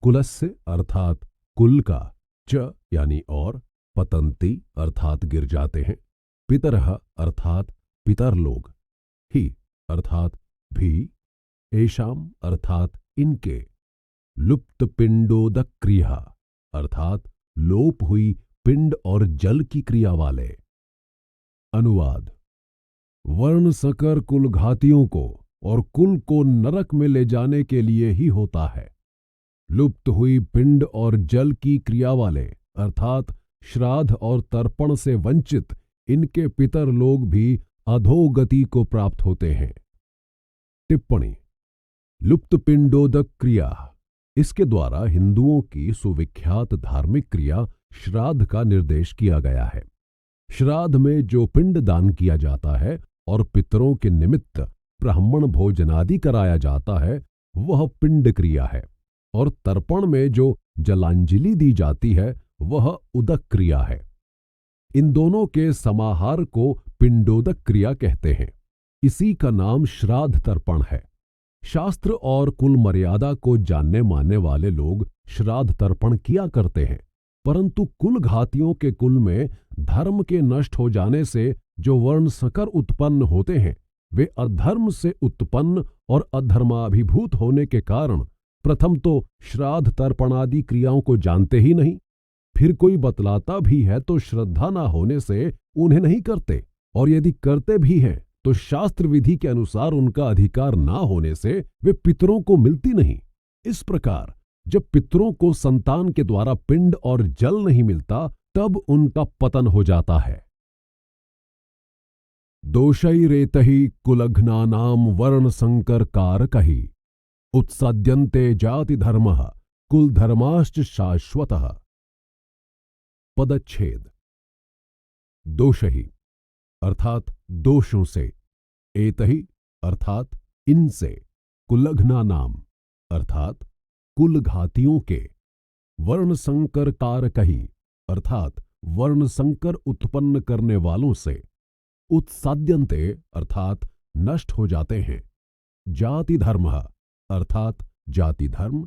कुलस्य अर्थात कुल का, च यानी और, पतंती अर्थात गिर जाते हैं, पितरः अर्थात पितर लोग, ही अर्थात भी, एषाम अर्थात इनके, लुप्त पिंडोदक क्रिया अर्थात लोप हुई पिंड और जल की क्रिया वाले। अनुवाद। वर्ण संकर कुल घातियों को और कुल को नरक में ले जाने के लिए ही होता है। लुप्त हुई पिंड और जल की क्रिया वाले अर्थात श्राद्ध और तर्पण से वंचित इनके पितर लोग भी अधोगति को प्राप्त होते हैं। टिप्पणी। लुप्त पिंडोदक क्रिया, इसके द्वारा हिंदुओं की सुविख्यात धार्मिक क्रिया श्राद्ध का निर्देश किया गया है। श्राद्ध में जो पिंड दान किया जाता है और पितरों के निमित्त ब्राह्मण भोजनादि कराया जाता है, वह पिंड क्रिया है, और तर्पण में जो जलांजलि दी जाती है वह उदक क्रिया है। इन दोनों के समाहार को पिंडोदक क्रिया कहते हैं। इसी का नाम श्राद्ध तर्पण है। शास्त्र और कुल मर्यादा को जानने मानने वाले लोग श्राद्ध तर्पण किया करते हैं, परंतु कुल घातियों के कुल में धर्म के नष्ट हो जाने से जो वर्ण संकर उत्पन्न होते हैं, वे अधर्म से उत्पन्न और अधर्माभिभूत होने के कारण प्रथम तो श्राद्ध तर्पणादि क्रियाओं को जानते ही नहीं, फिर कोई बतलाता भी है तो श्रद्धा न होने से उन्हें नहीं करते, और यदि करते भी हैं तो शास्त्र विधि के अनुसार उनका अधिकार ना होने से वे पितरों को मिलती नहीं। इस प्रकार जब पितरों को संतान के द्वारा पिंड और जल नहीं मिलता, तब उनका पतन हो जाता है। दोषैरेतहि कुलघ्नानां वर्ण संकर कारकहि उत्सद्यन्ते जाति धर्मः कुल धर्माश्च शाश्वतः। पदच्छेद। दोषहि अर्थात दोषों से, एतहि अर्थात इनसे, कुलघ्नानाम अर्थात कुलघातियों के, वर्ण संकर कारकहि अर्थात वर्ण संकर उत्पन्न करने वालों से, उत्साद्यन्ते अर्थात नष्ट हो जाते हैं, जाति धर्मः अर्थात जाति धर्म,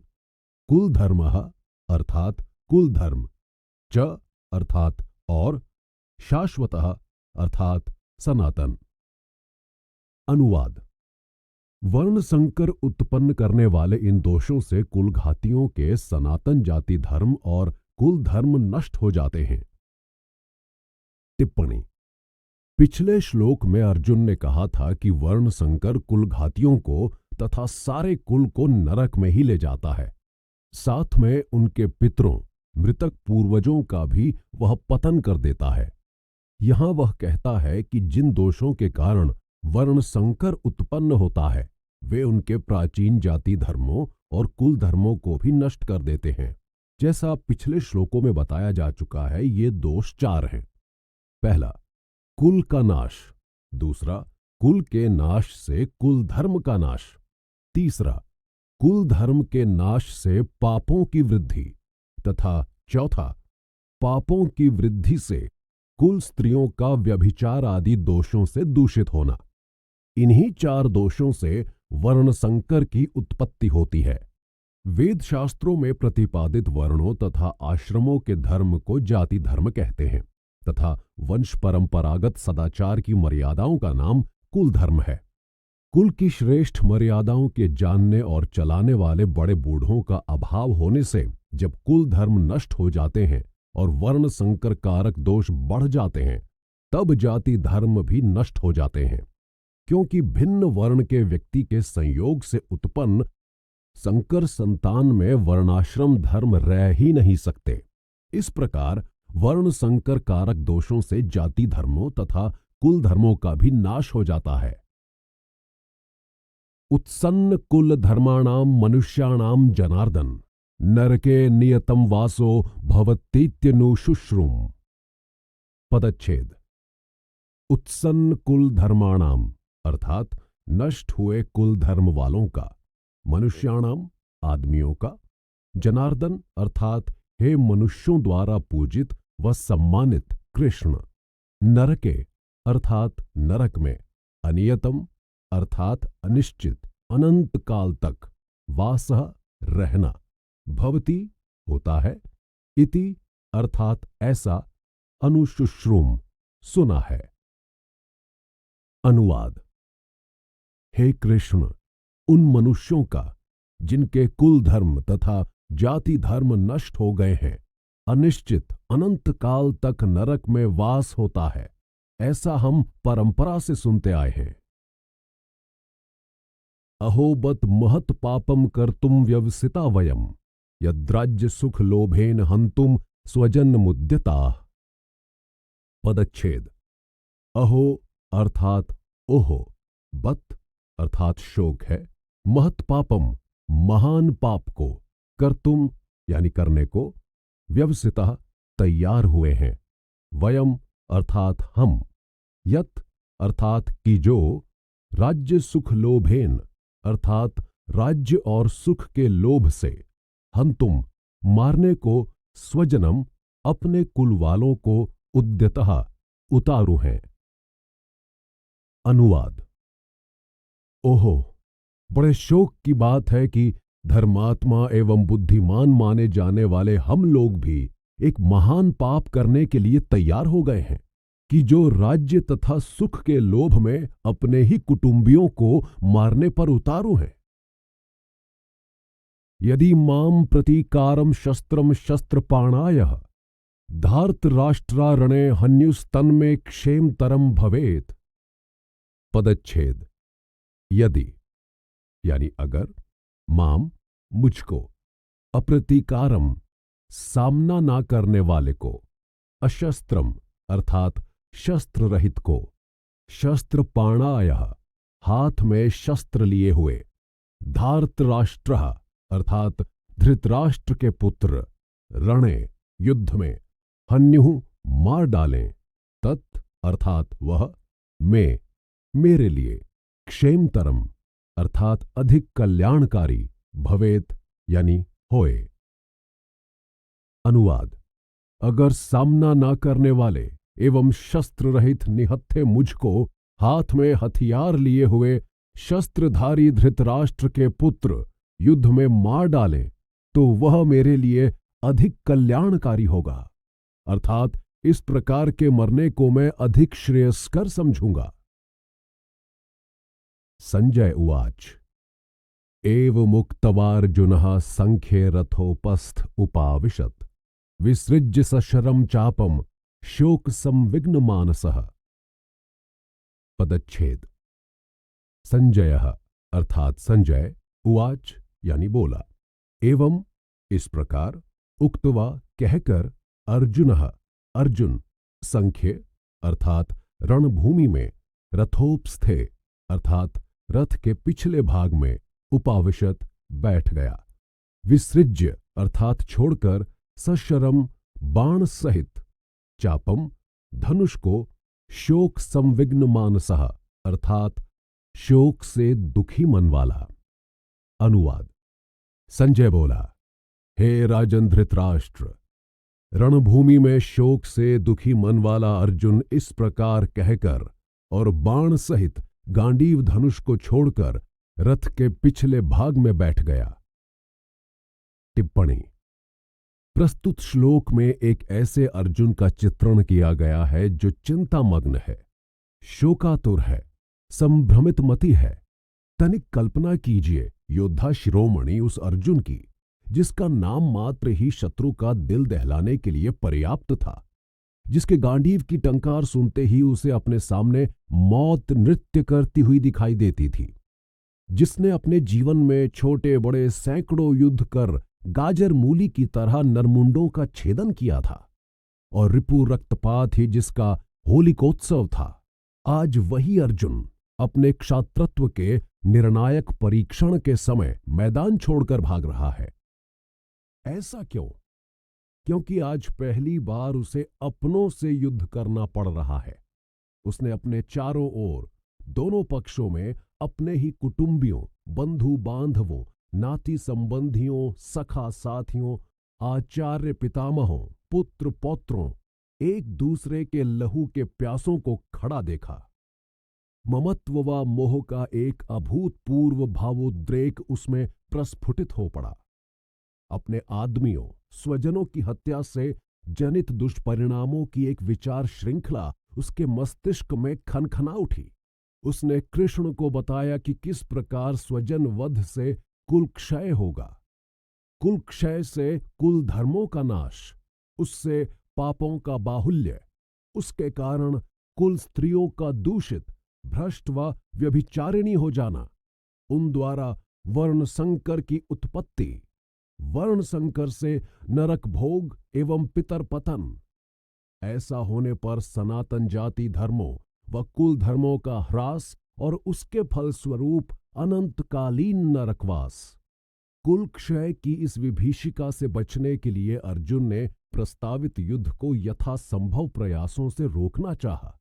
कुल धर्मः अर्थात कुल धर्म, च अर्थात और, शाश्वतः अर्थात सनातन। अनुवाद। वर्ण संकर उत्पन्न करने वाले इन दोषों से कुल घातियों के सनातन जाति धर्म और कुल धर्म नष्ट हो जाते हैं। टिप्पणी। पिछले श्लोक में अर्जुन ने कहा था कि वर्ण संकर कुल घातियों को तथा सारे कुल को नरक में ही ले जाता है, साथ में उनके पितरों, मृतक पूर्वजों का भी वह पतन कर देता है। यहां वह कहता है कि जिन दोषों के कारण वर्ण संकर उत्पन्न होता है, वे उनके प्राचीन जाति धर्मों और कुल धर्मों को भी नष्ट कर देते हैं। जैसा पिछले श्लोकों में बताया जा चुका है, ये दोष 4 हैं। पहला, कुल का नाश। दूसरा, कुल के नाश से कुल धर्म का नाश। तीसरा, कुल धर्म के नाश से पापों की वृद्धि। तथा चौथा, पापों की वृद्धि से कुल स्त्रियों का व्यभिचार आदि दोषों से दूषित होना। इन्हीं 4 दोषों से वर्ण संकर की उत्पत्ति होती है। वेद शास्त्रों में प्रतिपादित वर्णों तथा आश्रमों के धर्म को जाति धर्म कहते हैं तथा वंश परंपरागत सदाचार की मर्यादाओं का नाम कुल धर्म है। कुल की श्रेष्ठ मर्यादाओं के जानने और चलाने वाले बड़े बूढ़ों का अभाव होने से जब कुल धर्म नष्ट हो जाते हैं और वर्ण संकर कारक दोष बढ़ जाते हैं, तब जाति धर्म भी नष्ट हो जाते हैं, क्योंकि भिन्न वर्ण के व्यक्ति के संयोग से उत्पन्न संकर संतान में वर्णाश्रम धर्म रह ही नहीं सकते। इस प्रकार वर्ण संकर कारक दोषों से जाति धर्मों तथा कुल धर्मों का भी नाश हो जाता है। उत्सन्न कुल धर्माणाम मनुष्याणाम जनार्दन नरके नियतम वासो भवतीत्यनुशुश्रुम। पदच्छेद। उत्सन्न कुल धर्माणाम अर्थात नष्ट हुए कुल धर्म वालों का, मनुष्याणाम आदमियों का, जनार्दन अर्थात हे मनुष्यों द्वारा पूजित व सम्मानित कृष्ण, नरके अर्थात नरक में, अनियतम अर्थात अनिश्चित अनंत काल तक, वासः रहना, भवति होता है, इति अर्थात ऐसा, अनुशुश्रूम सुना है। अनुवाद। हे कृष्ण, उन मनुष्यों का जिनके कुल धर्म तथा जाति धर्म नष्ट हो गए हैं, अनिश्चित अनंत काल तक नरक में वास होता है, ऐसा हम परंपरा से सुनते आए हैं। अहोबत महत पापम कर्तुम व्यवसिता वयम यद्राज्य सुख लोभेन हंतुम स्वजन मुद्यता। पदच्छेद। अहो अर्थात ओहो, बत अर्थात शोक है, महत पापम महान पाप को, कर्तुम यानी करने को, व्यवसिता तैयार हुए हैं, वयम अर्थात हम, यत अर्थात कि जो, राज्य सुख लोभेन अर्थात राज्य और सुख के लोभ से, हंतुम मारने को, स्वजनम अपने कुल वालों को, उद्यतः उतारू हैं। अनुवाद। ओहो, बड़े शोक की बात है कि धर्मात्मा एवं बुद्धिमान माने जाने वाले हम लोग भी एक महान पाप करने के लिए तैयार हो गए हैं कि जो राज्य तथा सुख के लोभ में अपने ही कुटुंबियों को मारने पर उतारू हैं। यदि माम प्रतीकारम शस्त्रम शस्त्रपाणायः धार्तराष्ट्रारणे हन्युस्तन्मे क्षेमतरम भवेत्। पदच्छेद। यदि यानी अगर, माम मुझको, अप्रतीकारम सामना ना करने वाले को, अशस्त्रम अर्थात शस्त्र रहित को, शस्त्रपाणायः हाथ में शस्त्र लिए हुए, धार्तराष्ट्रः अर्थात धृतराष्ट्र के पुत्र, रणे युद्ध में, हन्युः मार डालें, तत् अर्थात वह, में मेरे लिए, क्षेमतरम अर्थात अधिक कल्याणकारी, भवेत यानी होए। अनुवाद। अगर सामना ना करने वाले एवं शस्त्र रहित निहत्थे मुझको हाथ में हथियार लिए हुए शस्त्रधारी धृतराष्ट्र के पुत्र युद्ध में मार डालें, तो वह मेरे लिए अधिक कल्याणकारी होगा, अर्थात इस प्रकार के मरने को मैं अधिक श्रेयस्कर समझूंगा। संजय उवाच। एव मुक्तवार्जुनः संख्ये रथोपस्थ उपाविशत् विसृज्य सशरम चापम शोक संविघ्न मानसः। पदच्छेद। संजयः अर्थात संजय, उवाच यानी बोला, एवं इस प्रकार, उक्तवा कहकर, अर्जुनः अर्जुन, संख्ये अर्थात रणभूमि में, रथोपस्थे अर्थात रथ के पिछले भाग में, उपाविशत बैठ गया, विसृज्य अर्थात छोड़कर, सशरम बाण सहित, चापम धनुष को, शोक संविघ्न मानसः अर्थात शोक से दुखी मन वाला। अनुवाद। संजय बोला, हे राजन धृतराष्ट्र, रणभूमि में शोक से दुखी मन वाला अर्जुन इस प्रकार कहकर और बाण सहित गांडीव धनुष को छोड़कर रथ के पिछले भाग में बैठ गया। टिप्पणी। प्रस्तुत श्लोक में एक ऐसे अर्जुन का चित्रण किया गया है जो चिंतामग्न है, शोकातुर है, संभ्रमित मति है। तनिक कल्पना कीजिए योद्धा शिरोमणि उस अर्जुन की, जिसका नाम मात्र ही शत्रु का दिल दहलाने के लिए पर्याप्त था, जिसके गांडीव की टंकार सुनते ही उसे अपने सामने मौत नृत्य करती हुई दिखाई देती थी, जिसने अपने जीवन में छोटे बड़े सैकड़ों युद्ध कर गाजर मूली की तरह नरमुंडों का छेदन किया था, और रिपु रक्तपात ही जिसका होलिकोत्सव था, आज वही अर्जुन अपने क्षात्रत्व के निर्णायक परीक्षण के समय मैदान छोड़कर भाग रहा है। ऐसा क्यों? क्योंकि आज पहली बार उसे अपनों से युद्ध करना पड़ रहा है। उसने अपने चारों ओर दोनों पक्षों में अपने ही कुटुंबियों, बंधु बांधवों, नाती संबंधियों, सखा साथियों, आचार्य पितामहों, पुत्र पौत्रों, एक दूसरे के लहू के प्यासों को खड़ा देखा। ममत्व व मोह का एक अभूतपूर्व भावोद्रेक उसमें प्रस्फुटित हो पड़ा। अपने आदमियों, स्वजनों की हत्या से जनित दुष्परिणामों की एक विचार श्रृंखला उसके मस्तिष्क में खनखना उठी। उसने कृष्ण को बताया कि किस प्रकार स्वजन वध से कुल क्षय होगा, कुल क्षय से कुल धर्मों का नाश, उससे पापों का बाहुल्य, उसके कारण कुल स्त्रियों का दूषित, भ्रष्ट व व्यभिचारिणी हो जाना, उन द्वारा वर्ण संकर की उत्पत्ति, वर्ण संकर से नरक भोग एवं पितर पतन। ऐसा होने पर सनातन जाति धर्मों व कुल धर्मों का ह्रास और उसके फलस्वरूप अनंतकालीन नरकवास। कुल क्षय की इस विभीषिका से बचने के लिए अर्जुन ने प्रस्तावित युद्ध को यथासंभव प्रयासों से रोकना चाहा।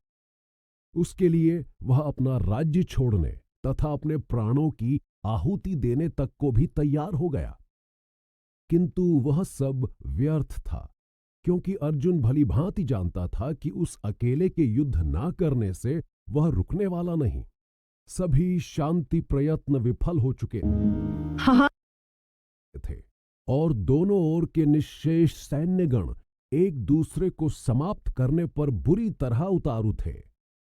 उसके लिए वह अपना राज्य छोड़ने तथा अपने प्राणों की आहुति देने तक को भी तैयार हो गया। किंतु वह सब व्यर्थ था, क्योंकि अर्जुन भलीभांति जानता था कि उस अकेले के युद्ध ना करने से वह रुकने वाला नहीं। सभी शांति प्रयत्न विफल हो चुके थे और दोनों ओर के निश्शेष सैन्यगण एक दूसरे को समाप्त करने पर बुरी तरह उतारू थे।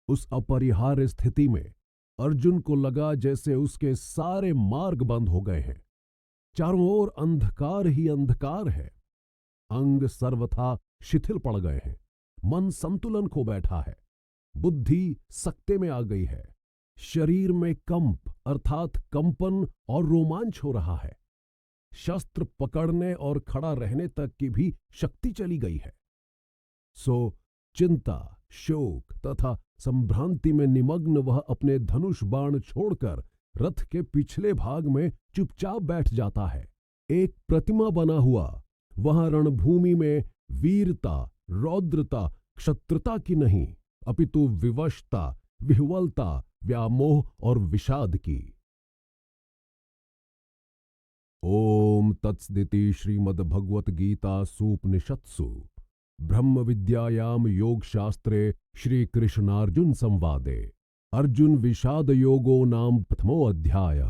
उस अपरिहार्य स्थिति में अर्जुन को लगा जैसे उसके सारे मार्ग बंद हो गए हैं। चारों ओर अंधकार ही अंधकार है। अंग सर्वथा शिथिल पड़ गए हैं। मन संतुलन खो बैठा है। बुद्धि सकते में आ गई है। शरीर में कंप अर्थात कंपन और रोमांच हो रहा है। शस्त्र पकड़ने और खड़ा रहने तक की भी शक्ति चली गई है। सो चिंता, शोक तथा संभ्रांति में निमग्न वह अपने धनुष बाण छोड़कर रथ के पिछले भाग में चुपचाप बैठ जाता है। एक प्रतिमा बना हुआ वहां रणभूमि में वीरता, रौद्रता, क्षत्रता की नहीं, अपितु विवशता, विह्वलता, व्यामोह और विषाद की। ओम तत्सदिति श्रीमद्भगवत गीता सूपनिषत्सु ब्रह्म विद्यायाम योग शास्त्रे श्री कृष्णार्जुन संवादे अर्जुन विषाद योगो नाम प्रथमो अध्याय।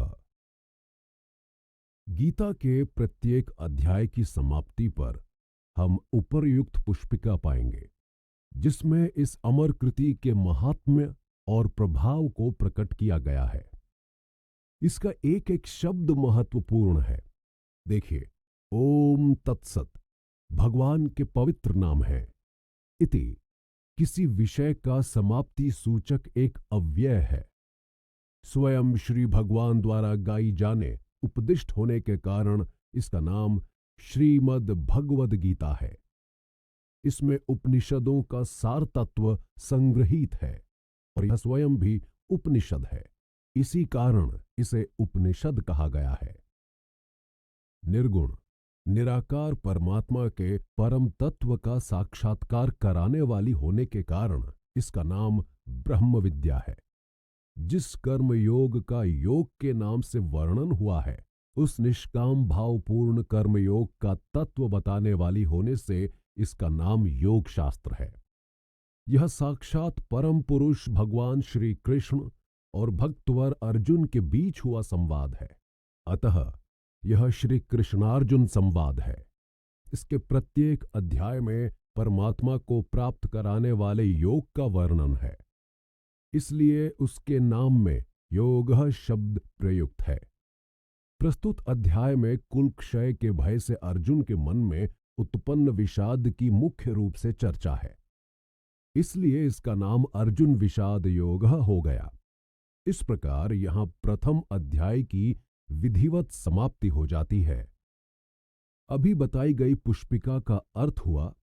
गीता के प्रत्येक अध्याय की समाप्ति पर हम उपर्युक्त पुष्पिका पाएंगे, जिसमें इस अमर कृति के महात्म्य और प्रभाव को प्रकट किया गया है। इसका एक एक शब्द महत्वपूर्ण है। देखिए, ओम तत्सत भगवान के पवित्र नाम है। इति किसी विषय का समाप्ति सूचक एक अव्यय है। स्वयं श्री भगवान द्वारा गाई जाने उपदिष्ट होने के कारण इसका नाम श्रीमद् भगवद गीता है। इसमें उपनिषदों का सार तत्व संग्रहित है और यह स्वयं भी उपनिषद है। इसी कारण इसे उपनिषद कहा गया है। निर्गुण निराकार परमात्मा के परम तत्व का साक्षात्कार कराने वाली होने के कारण इसका नाम ब्रह्म विद्या है। जिस कर्म योग का योग के नाम से वर्णन हुआ है, उस निष्काम भावपूर्ण कर्मयोग का तत्व बताने वाली होने से इसका नाम योग शास्त्र है। यह साक्षात परम पुरुष भगवान श्री कृष्ण और भक्तवर अर्जुन के बीच हुआ संवाद है। अतः यह श्री कृष्णार्जुन संवाद है। इसके प्रत्येक अध्याय में परमात्मा को प्राप्त कराने वाले योग का वर्णन है, इसलिए उसके नाम में योगः शब्द प्रयुक्त है। प्रस्तुत अध्याय में कुल क्षय के भय से अर्जुन के मन में उत्पन्न विषाद की मुख्य रूप से चर्चा है, इसलिए इसका नाम अर्जुन विषाद योगः हो गया। इस प्रकार यहाँ प्रथम अध्याय की विधिवत समाप्ति हो जाती है। अभी बताई गई पुष्पिका का अर्थ हुआ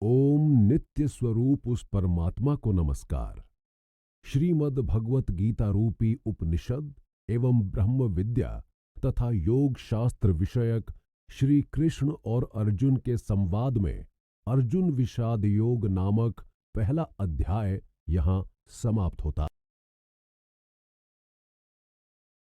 ओम नित्य स्वरूप उस परमात्मा को नमस्कार। श्रीमद् भगवत गीता रूपी उपनिषद एवं ब्रह्म विद्या तथा योग शास्त्र विषयक श्री कृष्ण और अर्जुन के संवाद में अर्जुन विषाद योग नामक पहला अध्याय यहाँ समाप्त होता है।